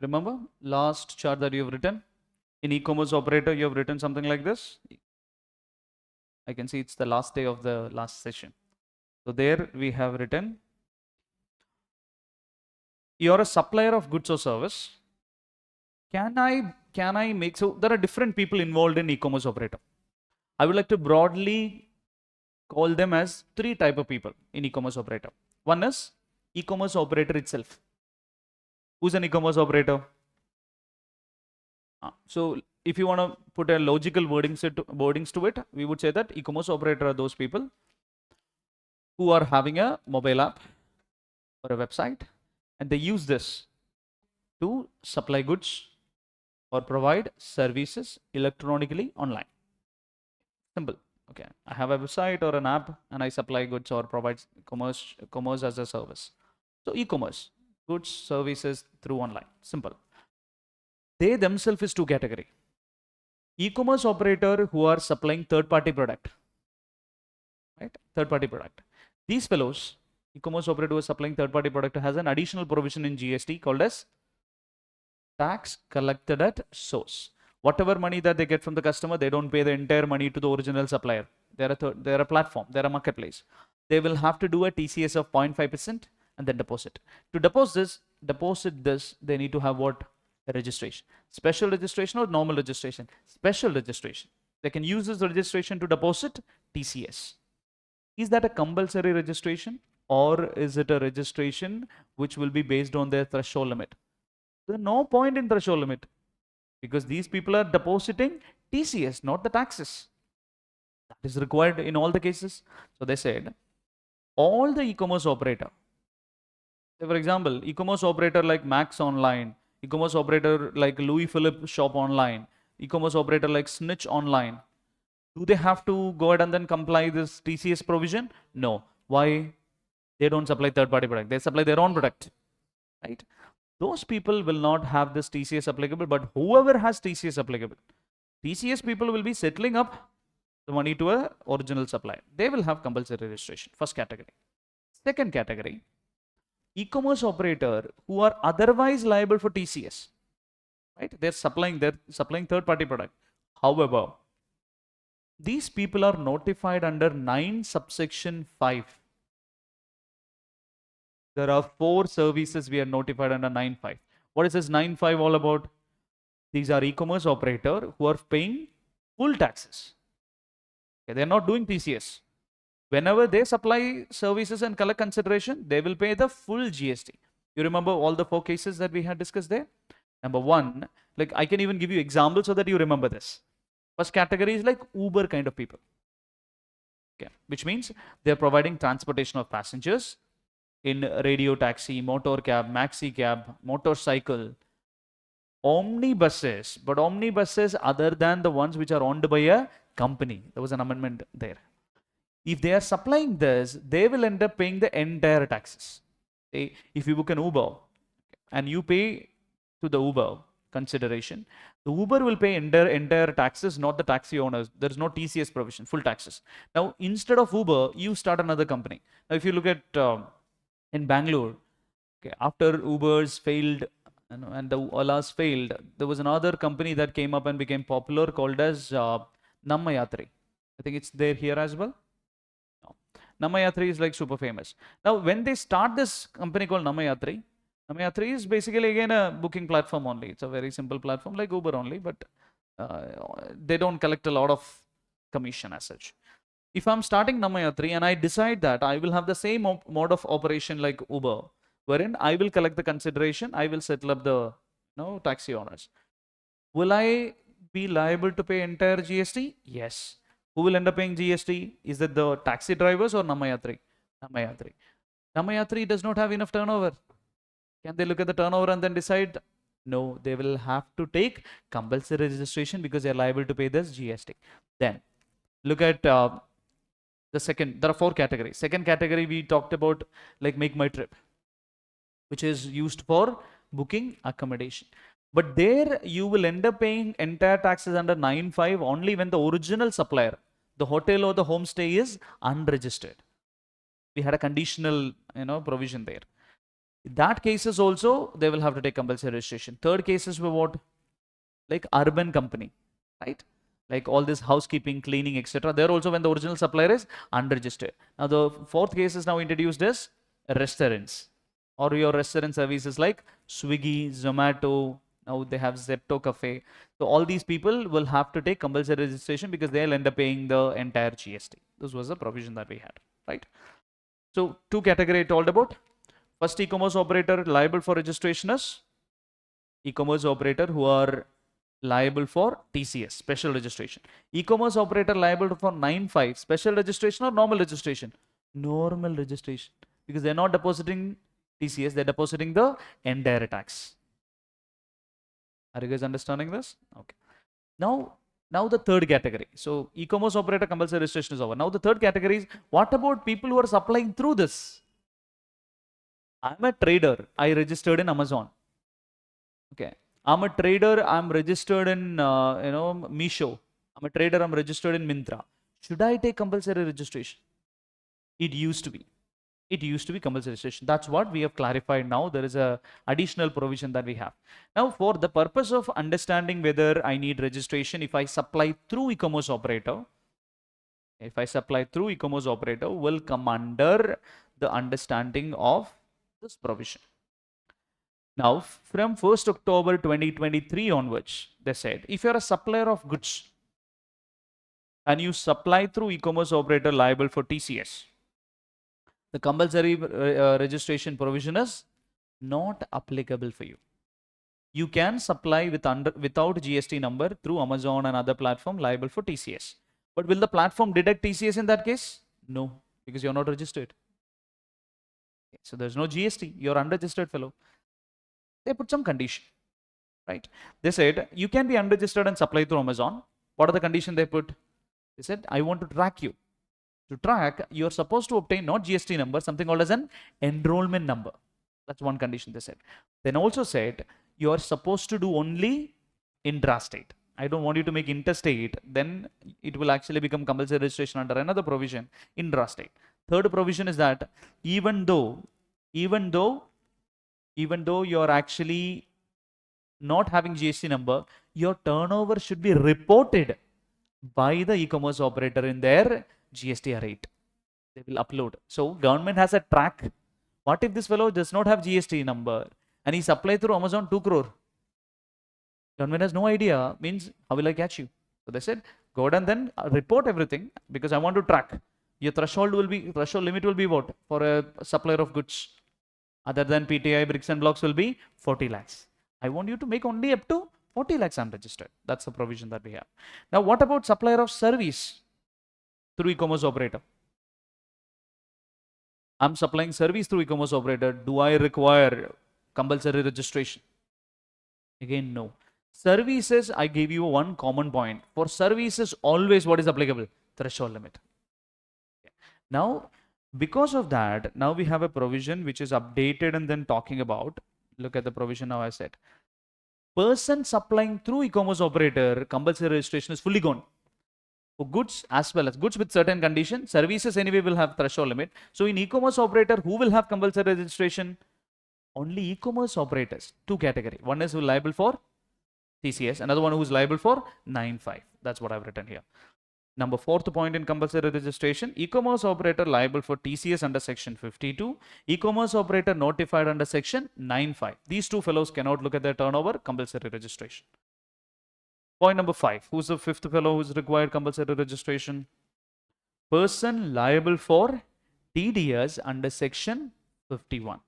Remember last chart that you have written? In e-commerce operator, you have written something like this. I can see it's the last day of the last session. So there we have written, you're a supplier of goods or service. Can I make, so there are different people involved in e-commerce operator. I would like to broadly call them as three type of people in e-commerce operator. One is e-commerce operator itself. Who's an e-commerce operator? So if you want to put a logical wordings to it, we would say that e-commerce operator are those people who are having a mobile app or a website, and they use this to supply goods or provide services electronically online. Simple. Okay, I have a website or an app and I supply goods or provide commerce as a service. So e-commerce, goods, services through online. Simple. They themselves is two category. E-commerce operator who are supplying third-party product, right? Third-party product. These fellows, e-commerce operator who is supplying third-party product, has an additional provision in GST called as tax collected at source. Whatever money that they get from the customer, they don't pay the entire money to the original supplier. They're a platform, they're a marketplace. They will have to do a TCS of 0.5% and then deposit. To deposit this, they need to have what? A registration. Special registration or normal registration? Special registration. They can use this registration to deposit TCS. Is that a compulsory registration or is it a registration which will be based on their threshold limit? There's no point in threshold limit because these people are depositing TCS, not the taxes. That is required in all the cases. So they said all the e-commerce operator, say for example, e-commerce operator like Max Online, e-commerce operator like Louis Philippe Shop Online, e-commerce operator like Snitch Online, do they have to go ahead and then comply this TCS provision? No. Why? They don't supply third-party product. They supply their own product, right? Those people will not have this TCS applicable, but whoever has TCS applicable, TCS people will be settling up the money to a original supplier. They will have compulsory registration. First category. Second category, e-commerce operator who are otherwise liable for TCS, right? They're supplying third-party product. However, these people are notified under 9 subsection 5. There are 4 services we are notified under 9.5. What is this 9.5 all about? These are e-commerce operator who are paying full taxes. Okay, they are not doing TCS. Whenever they supply services and collect consideration, they will pay the full GST. You remember all the 4 cases that we had discussed there? Number 1, like I can even give you examples so that you remember this. First category is like Uber kind of people. Okay, which means they're providing transportation of passengers in radio taxi, motor cab, maxi cab, motorcycle, omnibuses, but omnibuses other than the ones which are owned by a company. There was an amendment there. If they are supplying this, they will end up paying the entire taxes. If you book an Uber and you pay to the Uber consideration, the Uber will pay entire taxes, not the taxi owners. There is no TCS provision, full taxes. Now, instead of Uber, you start another company. Now, if you look at in Bangalore, okay, after Uber's failed and the Ola's failed, there was another company that came up and became popular called as Nammayatri. I think it's there here as well. Nammayatri is like super famous. Now, when they start this company called Nammayatri, Nammayatri is basically again a booking platform only. It's a very simple platform like Uber only, but they don't collect a lot of commission as such. If I'm starting Nammayatri and I decide that I will have the same mode of operation like Uber, wherein I will collect the consideration, I will settle up the taxi owners. Will I be liable to pay entire GST? Yes. Who will end up paying GST? Is it the taxi drivers or Nammayatri? Nammayatri. Nammayatri does not have enough turnover. Can they look at the turnover and then decide? No, they will have to take compulsory registration because they are liable to pay this GST. Then look at the second. There are 4 categories. Second category we talked about like Make My Trip, which is used for booking accommodation. But there you will end up paying entire taxes under 9.5 only when the original supplier, the hotel or the homestay, is unregistered. We had a conditional provision there. In that cases also they will have to take compulsory registration. Third cases were what? Like urban company, right? Like all this housekeeping, cleaning, etc. There also when the original supplier is unregistered. Now the 4th case is now introduced as restaurants or your restaurant services like Swiggy, Zomato. Now they have Zepto Cafe. So all these people will have to take compulsory registration because they'll end up paying the entire GST. This was the provision that we had, right? So 2 category I told about. First, e-commerce operator liable for registration is e-commerce operator who are liable for TCS, special registration. E-commerce operator liable for 9.5, special registration or normal registration? Normal registration, because they're not depositing TCS, they're depositing the entire tax. Are you guys understanding this? Okay. Now the third category. So e-commerce operator compulsory registration is over. Now the third category is, what about people who are supplying through this? I'm a trader. I registered in Amazon. Okay. I'm a trader. I'm registered in Meesho. I'm a trader. I'm registered in Myntra. Should I take compulsory registration? It used to be. It used to be compulsory registration. That's what we have clarified now. There is a additional provision that we have. Now, for the purpose of understanding whether I need registration, if I supply through e-commerce operator, will come under the understanding of this provision. Now, from 1st October 2023 onwards, they said, if you're a supplier of goods and you supply through e-commerce operator liable for TCS, the compulsory registration provision is not applicable for you. You can supply without GST number through Amazon and other platform liable for TCS. But will the platform deduct TCS in that case? No, because you're not registered. So there's no GST. You're unregistered fellow. They put some condition, right? They said you can be unregistered and supply through Amazon. What are the conditions they put? They said, I want to track you. To track, you're supposed to obtain not GST number, something called as an enrollment number. That's one condition they said. Then also said, you're supposed to do only intrastate. I don't want you to make interstate. Then it will actually become compulsory registration under another provision, intrastate. Third provision is that even though you're actually not having GST number, your turnover should be reported by the e-commerce operator in their GST rate. They will upload. So government has a track What if this fellow does not have GST number and he supplied through Amazon 2 crore? Government has no idea, means how will I catch you? So they said, go ahead and then report everything because I want to track. Your threshold limit will be what? For a supplier of goods other than PTI bricks and blocks will be 40 lakhs. I want you to make only up to 40 lakhs unregistered. That's the provision that we have. Now, what about supplier of service through e-commerce operator? I'm supplying service through e-commerce operator. Do I require compulsory registration? Again, no. Services, I gave you one common point. For services, always what is applicable? Threshold limit. Now, because of that, now we have a provision which is updated and then talking about, look at the provision now I said. Person supplying through e-commerce operator, compulsory registration is fully gone. For goods as well as goods with certain conditions, services anyway will have threshold limit. So in e-commerce operator, who will have compulsory registration? Only e-commerce operators, two category. One is liable for TCS, another one who is liable for 9(5). That's what I've written here. Number fourth point in compulsory registration, e-commerce operator liable for TCS under section 52, e-commerce operator notified under section 9(5). These two fellows cannot look at their turnover, compulsory registration. Point number 5, who's the fifth fellow who's required compulsory registration? Person liable for TDS under section 51.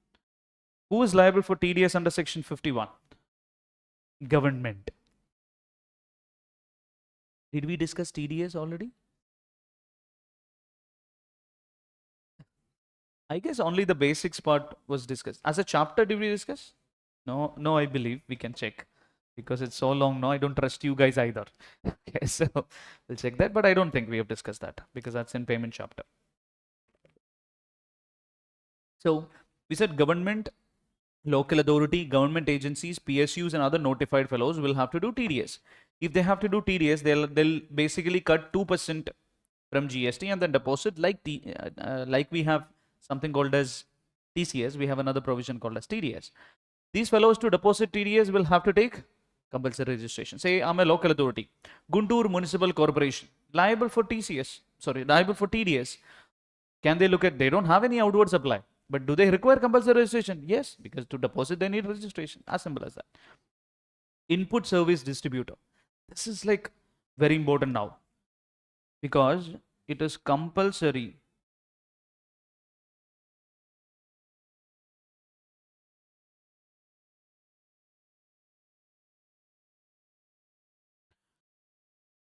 Who is liable for TDS under section 51? Government. Did we discuss TDS already? I guess only the basics part was discussed. As a chapter, did we discuss? No, I believe we can check because it's so long now. I don't trust you guys either. Okay, so we'll check that, but I don't think we have discussed that because that's in payment chapter. So we said government, local authority, government agencies, PSUs, and other notified fellows will have to do TDS. If they have to do TDS, they'll basically cut 2% from GST and then deposit like we have something called as TCS. We have another provision called as TDS. These fellows to deposit TDS will have to take compulsory registration. Say I'm a local authority, Guntur Municipal Corporation, liable for TDS. Can they look at? They don't have any outward supply. But do they require compulsory registration? Yes, because to deposit they need registration. As simple as that. Input service distributor. This is like very important now because it is compulsory.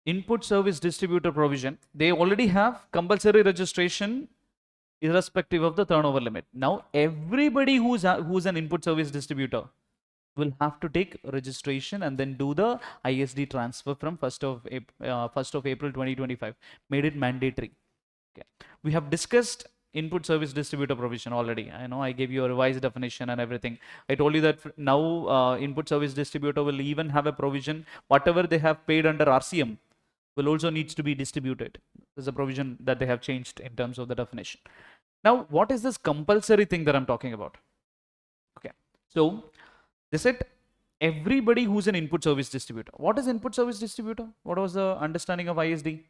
Input service distributor provision. They already have compulsory registration irrespective of the turnover limit. Now everybody who's an input service distributor will have to take registration and then do the ISD transfer from 1st of April 2025. Made it mandatory. Okay. We have discussed input service distributor provision already. I know I gave you a revised definition and everything. I told you that now input service distributor will even have a provision. Whatever they have paid under RCM will also needs to be distributed. There's a provision that they have changed in terms of the definition. Now, what is this compulsory thing that I'm talking about? Okay, so they said everybody who's an input service distributor. What is input service distributor? What was the understanding of ISD?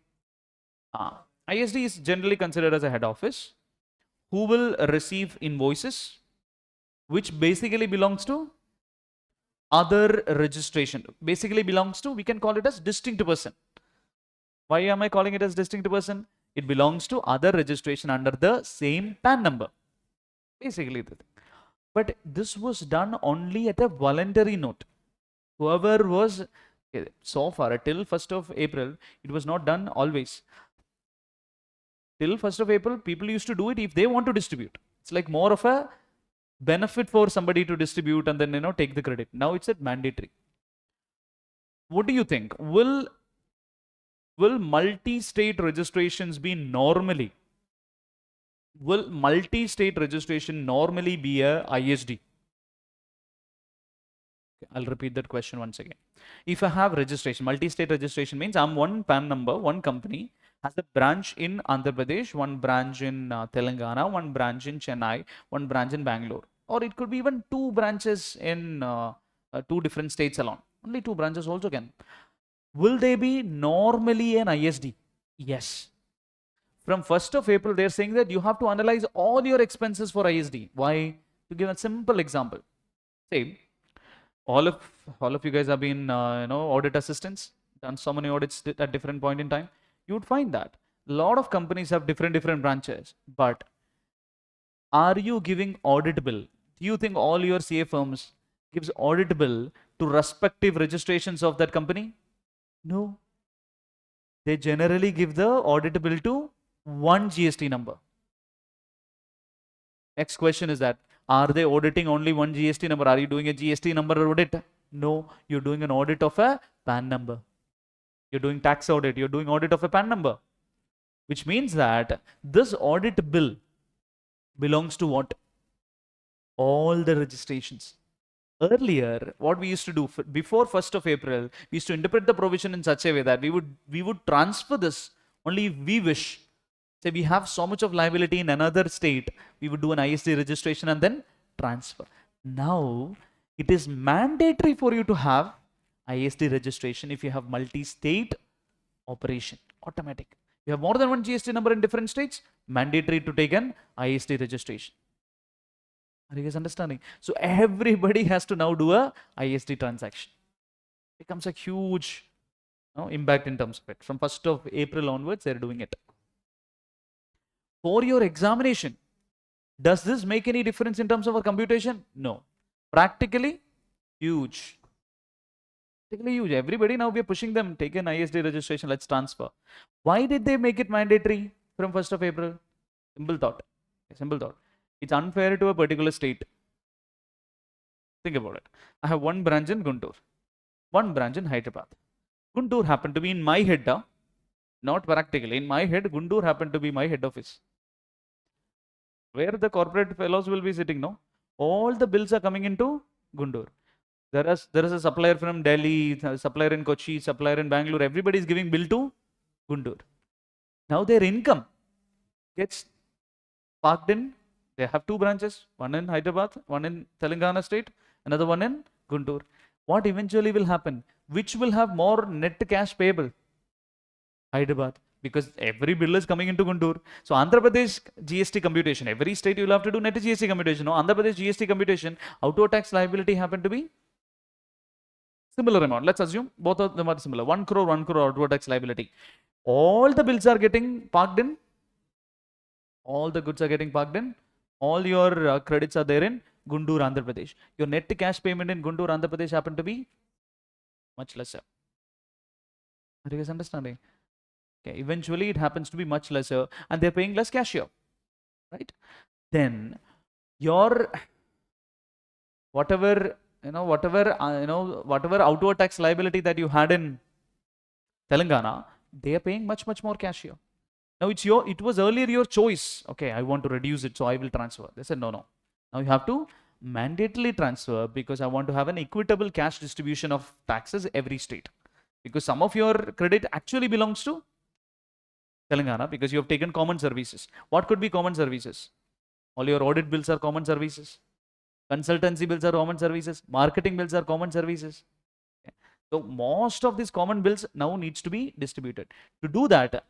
ISD is generally considered as a head office who will receive invoices, which basically belongs to other registration. Basically belongs to, we can call it as distinct person. Why am I calling it as distinct person? It belongs to other registration under the same PAN number. Basically, but this was done only at a voluntary note. Whoever was, so far till 1st of April, it was not done always. Till 1st of April, people used to do it if they want to distribute. It's like more of a benefit for somebody to distribute and then take the credit. Now it's a mandatory. What do you think? Will multi-state registrations be normally? Will multi-state registration normally be a ISD? Okay, I'll repeat that question once again. If I have registration, multi-state registration means I'm one PAN number, one company has a branch in Andhra Pradesh, one branch in Telangana, one branch in Chennai, one branch in Bangalore. Or it could be even two branches in two different states alone. Only two branches also can. Will they be normally an ISD? Yes. From 1st of April, they're saying that you have to analyze all your expenses for ISD. Why? To give a simple example. Say, all of you guys have been, audit assistants, done so many audits at different point in time. You would find that a lot of companies have different branches, but are you giving audit bill? Do you think all your CA firms gives audit bill to respective registrations of that company? No. They generally give the audit bill to one GST number. Next question is that, are they auditing only one GST number? Are you doing a GST number audit? No, you're doing an audit of a PAN number. You're doing tax audit, you're doing audit of a PAN number. Which means that this audit bill belongs to what? All the registrations. Earlier, what we used to do before 1st of April, we used to interpret the provision in such a way that we would transfer this only if we wish. Say we have so much of liability in another state, we would do an ISD registration and then transfer. Now, it is mandatory for you to have ISD registration if you have multi-state operation, automatic. You have more than one GST number in different states, mandatory to take an ISD registration. Are you guys understanding? So everybody has to now do a ISD transaction. It becomes a huge impact in terms of it. From 1st of April onwards, they're doing it. For your examination, does this make any difference in terms of our computation? No. Practically, huge. Practically huge. Everybody now we are pushing them, take an ISD registration, let's transfer. Why did they make it mandatory from 1st of April? Simple thought. Simple thought. It's unfair to a particular state. Think about it. I have one branch in Guntur, one branch in Hyderabad. Guntur happened to be in my head, not practically. In my head, Guntur happened to be my head office. Where the corporate fellows will be sitting, no? All the bills are coming into Guntur. There is a supplier from Delhi, supplier in Kochi, supplier in Bangalore. Everybody is giving bill to Guntur. Now their income gets parked in. They have two branches, one in Hyderabad, one in Telangana state, another one in Guntur. What eventually will happen? Which will have more net cash payable? Hyderabad. Because every bill is coming into Guntur. So Andhra Pradesh GST computation, every state you will have to do net GST computation. No, Andhra Pradesh GST computation, auto tax liability happen to be similar amount. Let's assume both of them are similar. 1 crore auto tax liability. All the bills are getting parked in. All the goods are getting parked in. All your credits are there in Guntur, Andhra Pradesh. Your net cash payment in Guntur, Andhra Pradesh happen to be much lesser. Are you guys understanding? Okay, eventually it happens to be much lesser and they're paying less cash here, right? Then your whatever auto tax liability that you had in Telangana, they are paying much more cash here. Now it was earlier your choice. Okay, I want to reduce it, so I will transfer. They said no. Now you have to mandatorily transfer because I want to have an equitable cash distribution of taxes every state. Because some of your credit actually belongs to Telangana because you have taken common services. What could be common services? All your audit bills are common services. Consultancy bills are common services. Marketing bills are common services. Okay. So most of these common bills now needs to be distributed. To do that,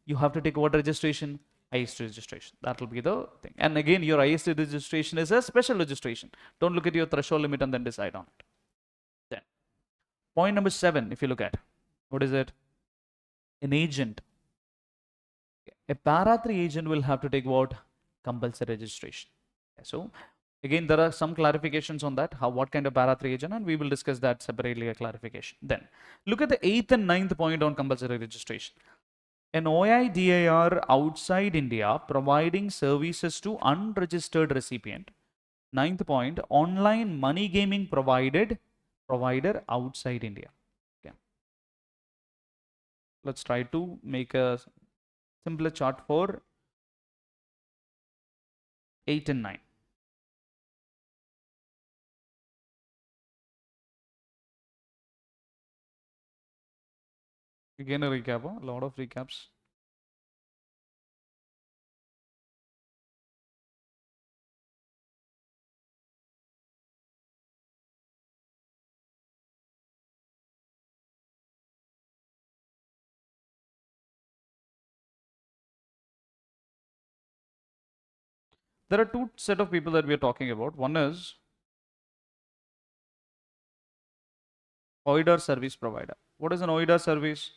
you have to take what registration? IST registration. That will be the thing. And again, your IST registration is a special registration. Don't look at your threshold limit and then decide on it. Then, point number 7, if you look at, what is it? An agent. A para 3 agent will have to take what? Compulsory registration. Okay, so again, there are some clarifications on that, what kind of para 3 agent, and we will discuss that separately, a clarification. Then, look at the 8th and 9th point on compulsory registration. An OIDAR outside India providing services to unregistered recipient. 9th point, online money gaming provider outside India. Okay. Let's try to make a simpler chart for 8 and 9. Again, a recap, a lot of recaps. There are two set of people that we are talking about. One is OIDAR service provider. What is an OIDAR service?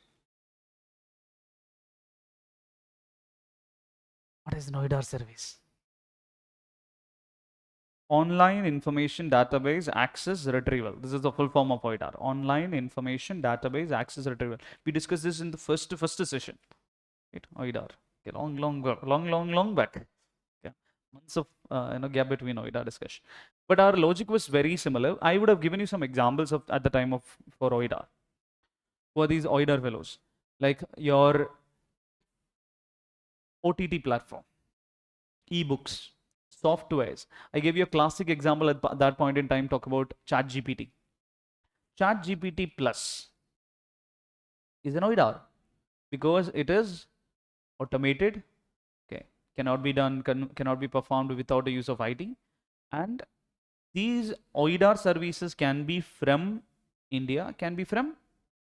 What is an OIDAR service? Online Information Database Access Retrieval. This is the full form of OIDAR. Online Information Database Access Retrieval. We discussed this in the first session. Right? OIDAR. Okay, long back. Yeah. Months of gap between OIDAR discussion. But our logic was very similar. I would have given you some examples of at the time of for OIDAR. Who are these OIDAR fellows? Like your OTT platform, ebooks, softwares. I gave you a classic example at that point in time, talk about ChatGPT. ChatGPT Plus is an OIDAR because it is automated, okay, cannot be done, cannot be performed without the use of IT. And these OIDAR services can be from India, can be from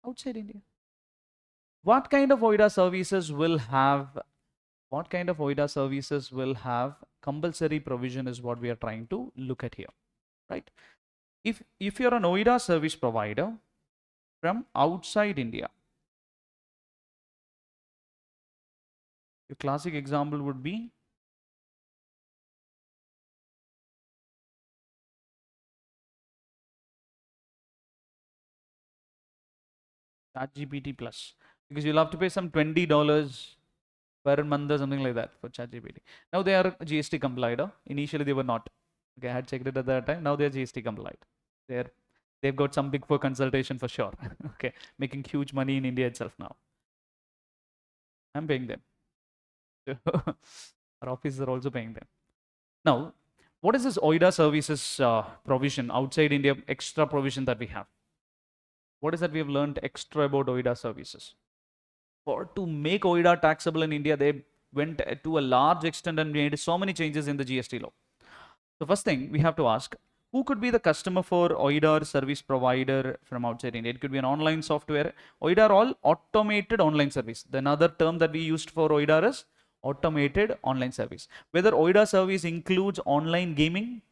outside India. What kind of OIDAR services will have compulsory provision is what we are trying to look at here, right? If you're an OIDAR service provider from outside India, your classic example would be ChatGPT Plus, because you'll have to pay some $20 per month or something like that for ChatGPT. Now they are GST compliant. Initially they were not. Okay, I had checked it at that time. Now they're GST compliant. They've got some big four consultation for sure. Okay, making huge money in India itself now. I'm paying them. Our offices are also paying them. Now, what is this OIDA services provision outside India, extra provision that we have? What is that we have learned extra about OIDA services? To make OIDA taxable in India, they went to a large extent and made so many changes in the GST law. The first thing we have to ask, who could be the customer for OIDAR service provider from outside India? It could be an online software. OIDAR all automated online service. The another term that we used for OIDAR is automated online service. Whether OIDAR service includes online gaming?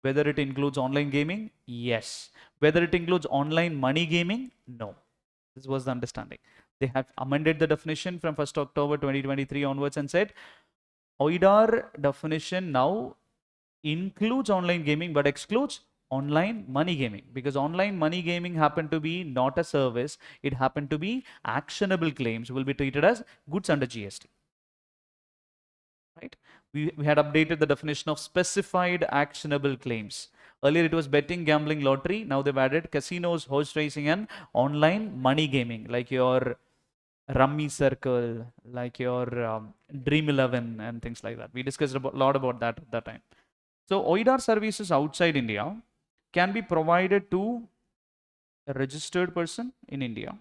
Whether it includes online gaming? Yes. Whether it includes online money gaming? No. This was the understanding. They have amended the definition from 1st October 2023 onwards and said OIDAR definition now includes online gaming but excludes online money gaming, because online money gaming happened to be not a service, it happened to be actionable claims will be treated as goods under GST. Right? We had updated the definition of specified actionable claims. Earlier it was betting, gambling, lottery. Now they've added casinos, horse racing, and online money gaming, like your Rummy Circle, like your Dream 11 and things like that. We discussed a lot about that at that time. So OIDAR services outside India can be provided to a registered person in India,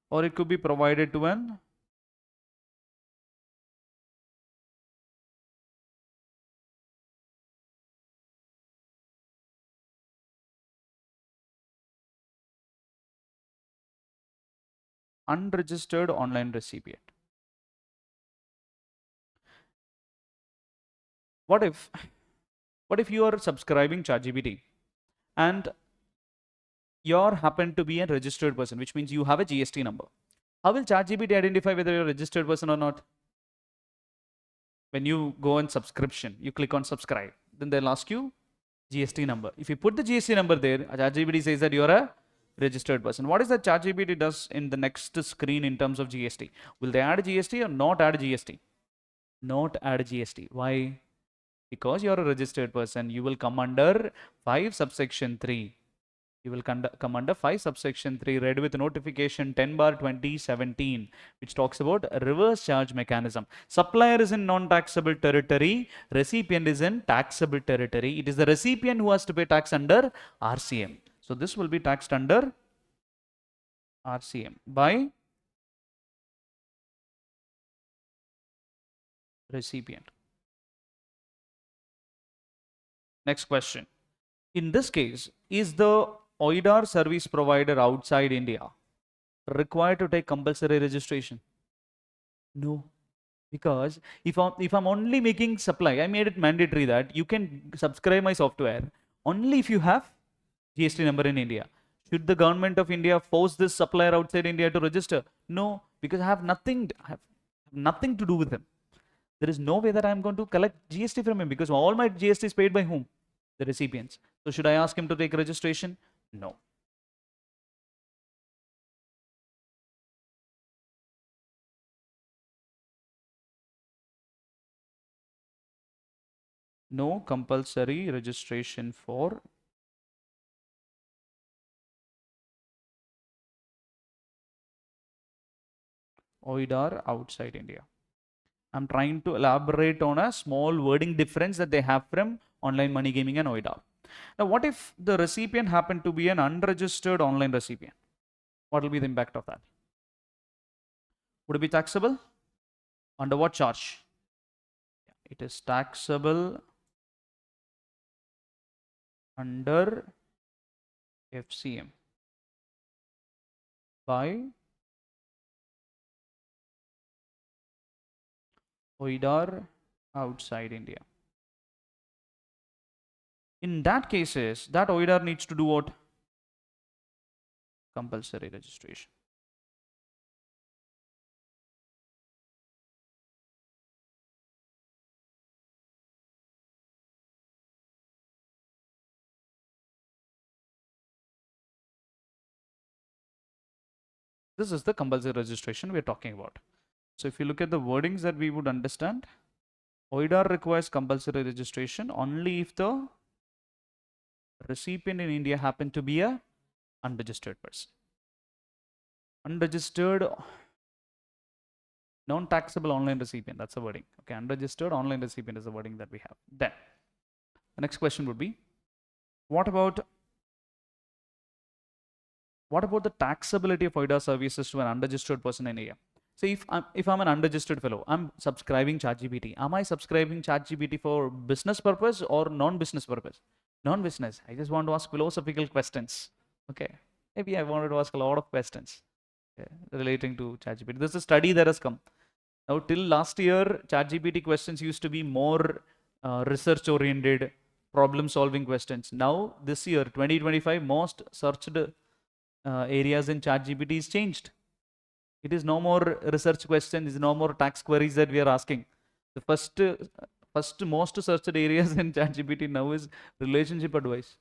or it could be provided to an unregistered online recipient. What if you are subscribing ChatGPT and you happen to be a registered person, which means you have a GST number? How will ChatGPT identify whether you're a registered person or not? When you go on subscription, you click on subscribe, then they'll ask you GST number. If you put the GST number there, ChatGPT says that you're a registered person. What is that ChatGPT does in the next screen in terms of GST? Will they add GST or not add GST? Not add GST. Why? Because you're a registered person, you will come under 5 subsection 3. You will come under 5 subsection 3, read with notification 10/2017, which talks about reverse charge mechanism. Supplier is in non-taxable territory, recipient is in taxable territory. It is the recipient who has to pay tax under RCM. So this will be taxed under RCM by recipient. Next question. In this case, Is the OIDAR service provider outside India required to take compulsory registration? No. Because if I'm only making supply, I made it mandatory that you can subscribe my software only if you have GST number in India. Should the government of India force this supplier outside India to register? No, because I have nothing to do with him. There is no way that I'm going to collect GST from him because all my GST is paid by whom? The recipients. So should I ask him to take registration? No. No compulsory registration for OIDAR outside India. I'm trying to elaborate on a small wording difference that they have from online money gaming and OIDAR. Now, what if the recipient happened to be an unregistered online recipient? What will be the impact of that? Would it be taxable? Under what charge? It is taxable under FCM by OIDAR outside India. In that cases, that OIDAR needs to do what? Compulsory registration. This is the compulsory registration we're talking about. So if you look at the wordings that we would understand, OIDAR requires compulsory registration only if the recipient in India happen to be a unregistered person. Unregistered non-taxable online recipient, that's the wording. Okay, unregistered online recipient is the wording that we have. Then the next question would be, what about the taxability of OIDAR services to an unregistered person in India? So if I'm an unregistered fellow, I'm subscribing ChatGPT. Am I subscribing ChatGPT for business purpose or non-business purpose? Non-business. I just want to ask philosophical questions. Okay. Maybe I wanted to ask a lot of questions relating to ChatGPT. This is a study that has come. Now, till last year, ChatGPT questions used to be more research-oriented, problem-solving questions. Now, this year, 2025, most searched areas in ChatGPT is changed. It is no more research questions, no more tax queries that we are asking. The first most searched areas in ChatGPT now is relationship advice.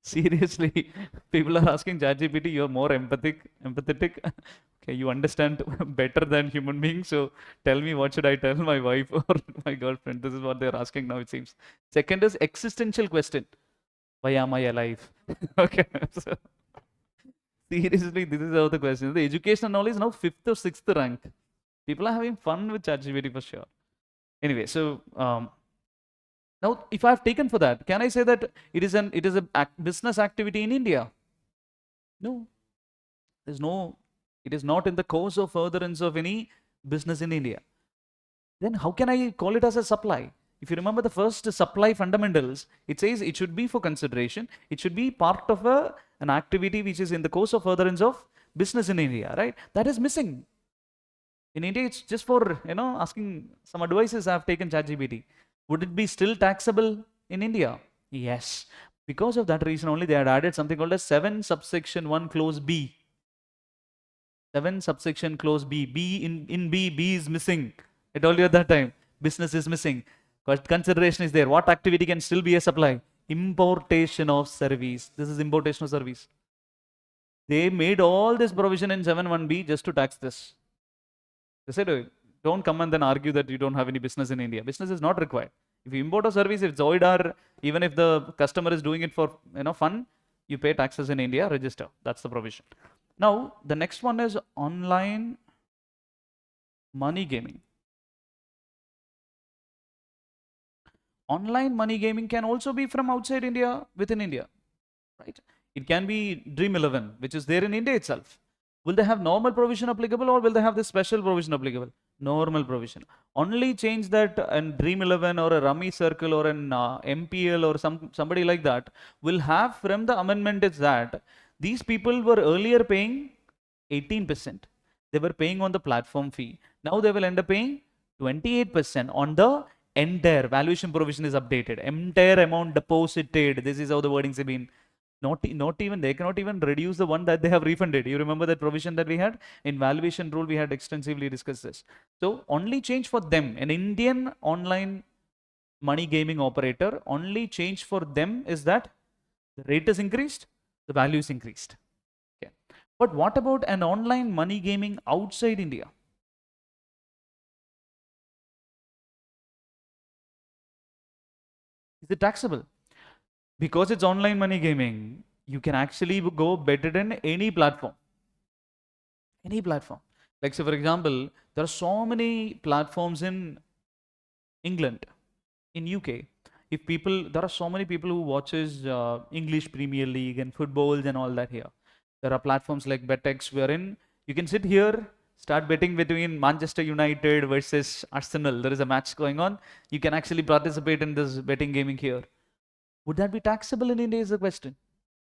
Seriously, people are asking ChatGPT, you're more empathetic. Okay, you understand better than human beings. So tell me, what should I tell my wife or my girlfriend? This is what they're asking now, it seems. Second is existential question. Why am I alive? Okay. So, seriously, this is how the question is. The educational knowledge is now 5th or 6th rank. People are having fun with ChatGPT for sure. Anyway, so now if I've taken for that, can I say that it is a business activity in India? No. There's no, it is not in the course of furtherance of any business in India. Then how can I call it as a supply? If you remember the first supply fundamentals, it says it should be for consideration. It should be part of an activity which is in the course of furtherance of business in India, right? That is missing. In India, it's just for, asking some advices. I've taken ChatGPT. Would it be still taxable in India? Yes. Because of that reason only, they had added something called as 7 subsection 1 clause B. 7 subsection clause B. B is missing. I told you at that time, business is missing. Consideration is there. What activity can still be a supply? Importation of service. This is importation of service. They made all this provision in 7(1)B just to tax this. They said, don't come and then argue that you don't have any business in India. Business is not required. If you import a service, if it's OIDAR, even if the customer is doing it for fun, you pay taxes in India, register. That's the provision. Now, the next one is online money gaming. Online money gaming can also be from outside India, within India, right? It can be Dream 11, which is there in India itself. Will they have normal provision applicable or will they have this special provision applicable? Normal provision. Only change that in Dream 11 or a Rummy Circle or an MPL or somebody like that will have from the amendment is that these people were earlier paying 18%. They were paying on the platform fee. Now they will end up paying 28% on the entire valuation provision is updated. Entire amount deposited. This is how the wordings have been. Not even they cannot even reduce the one that they have refunded. You remember that provision that we had in valuation rule? We had extensively discussed this. So only change for them, an Indian online money gaming operator, only change for them is that the rate is increased, the value is increased. Okay. But what about an online money gaming outside India? Is it taxable? Because it's online money gaming, you can actually go bet it in any platform. Any platform. Like say for example, there are so many platforms in England, in UK. If people, there are so many people who watches English Premier League and footballs and all that here. There are platforms like BetX wherein you can sit here, start betting between Manchester United versus Arsenal. There is a match going on. You can actually participate in this betting gaming here. Would that be taxable in India is the question.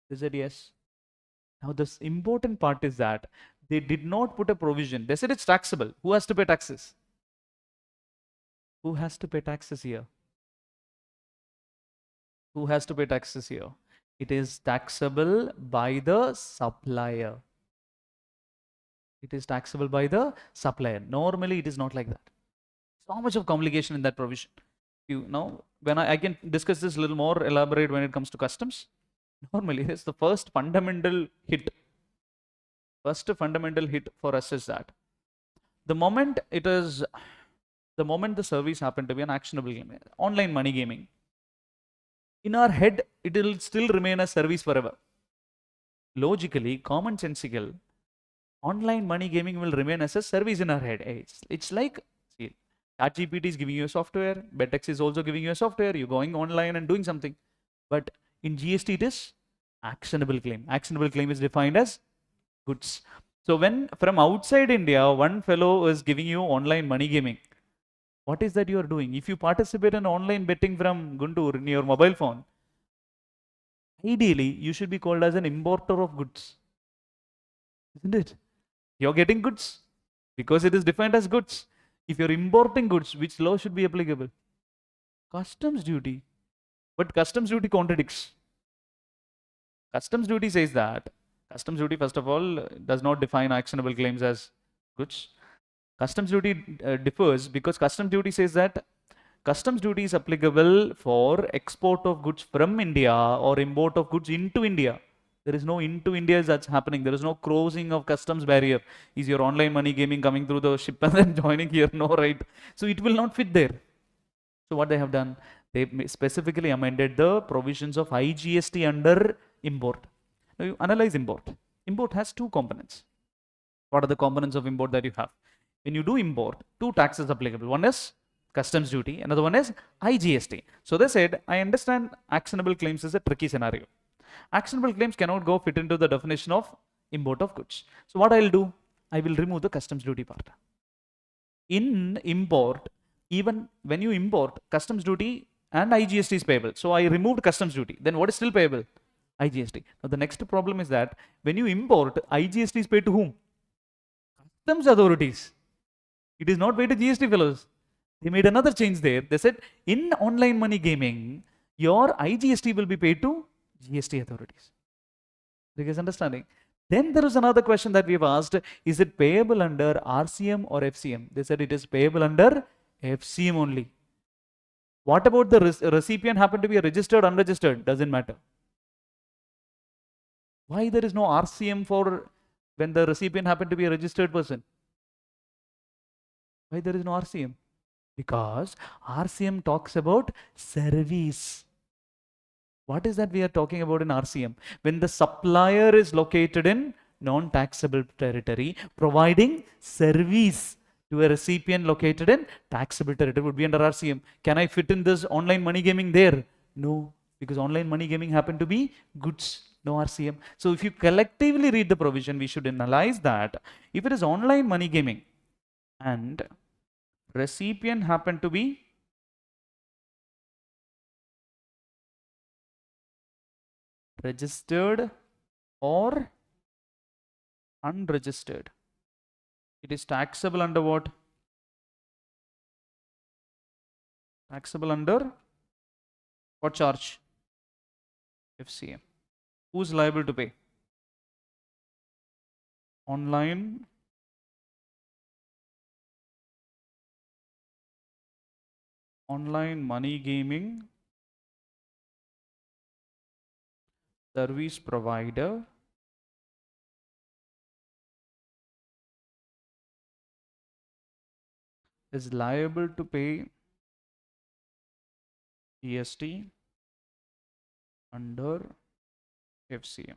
They said yes. Now the important part is that they did not put a provision. They said it's taxable. Who has to pay taxes? Who has to pay taxes here? Who has to pay taxes here? It is taxable by the supplier. It is taxable by the supplier. Normally, it is not like that. So much of complication in that provision. You know, when I can discuss this a little more elaborate when it comes to customs. Normally, it's the first fundamental hit. First fundamental hit for us is that the moment it is, the moment the service happened to be an actionable game, online money gaming, in our head, it will still remain a service forever. Logically, commonsensical, online money gaming will remain as a service in our head. It's like, see, ChatGPT is giving you a software, BetX is also giving you a software, you're going online and doing something. But in GST, it is actionable claim. Actionable claim is defined as goods. So when from outside India, one fellow is giving you online money gaming, what is that you are doing? If you participate in online betting from Guntur in your mobile phone, ideally you should be called as an importer of goods, isn't it? You're getting goods because it is defined as goods. If you're importing goods, which law should be applicable? Customs duty. But customs duty contradicts. Customs duty says that customs duty, first of all, does not define actionable claims as goods. Customs duty differs because customs duty says that customs duty is applicable for export of goods from India or import of goods into India. There is no into India that's happening. There is no crossing of customs barrier. Is your online money gaming coming through the ship and then joining here? No, right? So it will not fit there. So what they have done, they specifically amended the provisions of IGST under import. Now you analyze import. Import has two components. What are the components of import that you have? When you do import, two taxes applicable. One is customs duty, another one is IGST. So they said, I understand actionable claims is a tricky scenario. Actionable claims cannot go fit into the definition of import of goods. So what I'll do, I will remove the customs duty part. In import, even when you import, customs duty and IGST is payable. So I removed customs duty. Then what is still payable? IGST. Now the next problem is that when you import, IGST is paid to whom? Customs authorities. It is not paid to GST fellows. They made another change there. They said in online money gaming, your IGST will be paid to GST authorities. You guys understanding? Then there is another question that we've asked, is it payable under RCM or FCM? They said it is payable under FCM only. What about the recipient happen to be a registered, unregistered? Doesn't matter. Why there is no RCM for when the recipient happen to be a registered person? Why there is no RCM? Because RCM talks about service. What is that we are talking about in RCM? When the supplier is located in non-taxable territory, providing service to a recipient located in taxable territory would be under RCM. Can I fit in this online money gaming there? No, because online money gaming happen to be goods, no RCM. So if you collectively read the provision, we should analyze that if it is online money gaming and recipient happen to be registered or unregistered. It is taxable under what? Taxable under what charge? FCM. Who's liable to pay? Online money gaming service provider is liable to pay GST under FCM.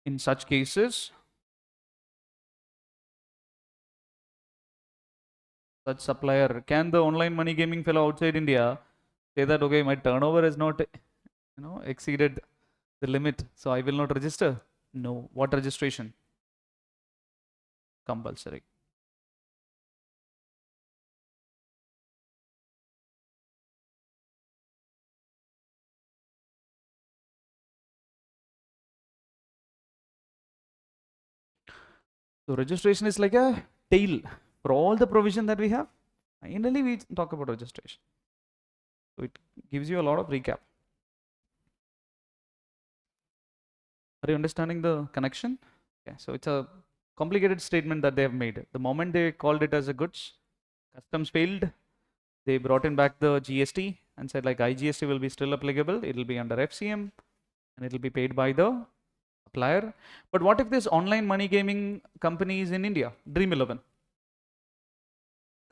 In such cases, such supplier, can the online money gaming fellow outside India say that, okay, my turnover has not, exceeded the limit, so I will not register? No. What registration? Compulsory. So registration is like a tail for all the provision that we have. Finally, we talk about registration. So it gives you a lot of recap. Are you understanding the connection? Okay, so it's a complicated statement that they have made. The moment they called it as a goods, customs failed, they brought in back the GST and said like IGST will be still applicable. It will be under FCM and it will be paid by the supplier. But what if this online money gaming company is in India, Dream11?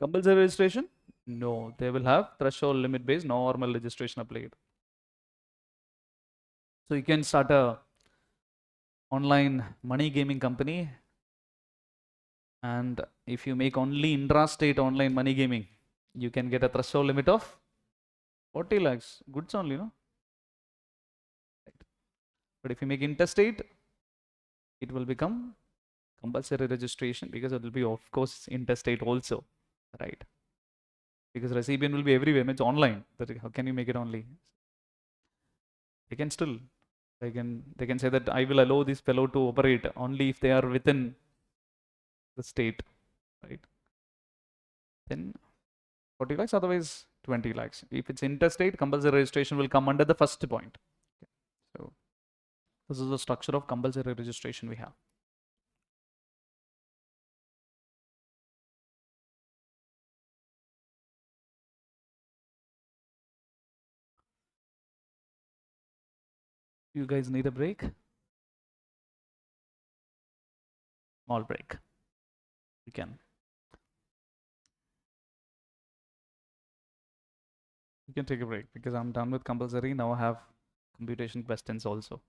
Compulsory registration? No, they will have threshold limit based normal registration applied. So you can start a online money gaming company, and if you make only intra-state online money gaming, you can get a threshold limit of 40 lakhs. Goods only, no? Right. But if you make interstate, it will become compulsory registration because it will be, of course, interstate also, right? Because recipient will be everywhere. It's online. How can you make it only? They can still, they can say that I will allow this fellow to operate only if they are within the state, right? Then 40 lakhs, otherwise 20 lakhs. If it's interstate, compulsory registration will come under the first point. Okay. So this is the structure of compulsory registration we have. You guys need a break? Small break. You can. You can take a break because I'm done with compulsory. Now I have computation questions also.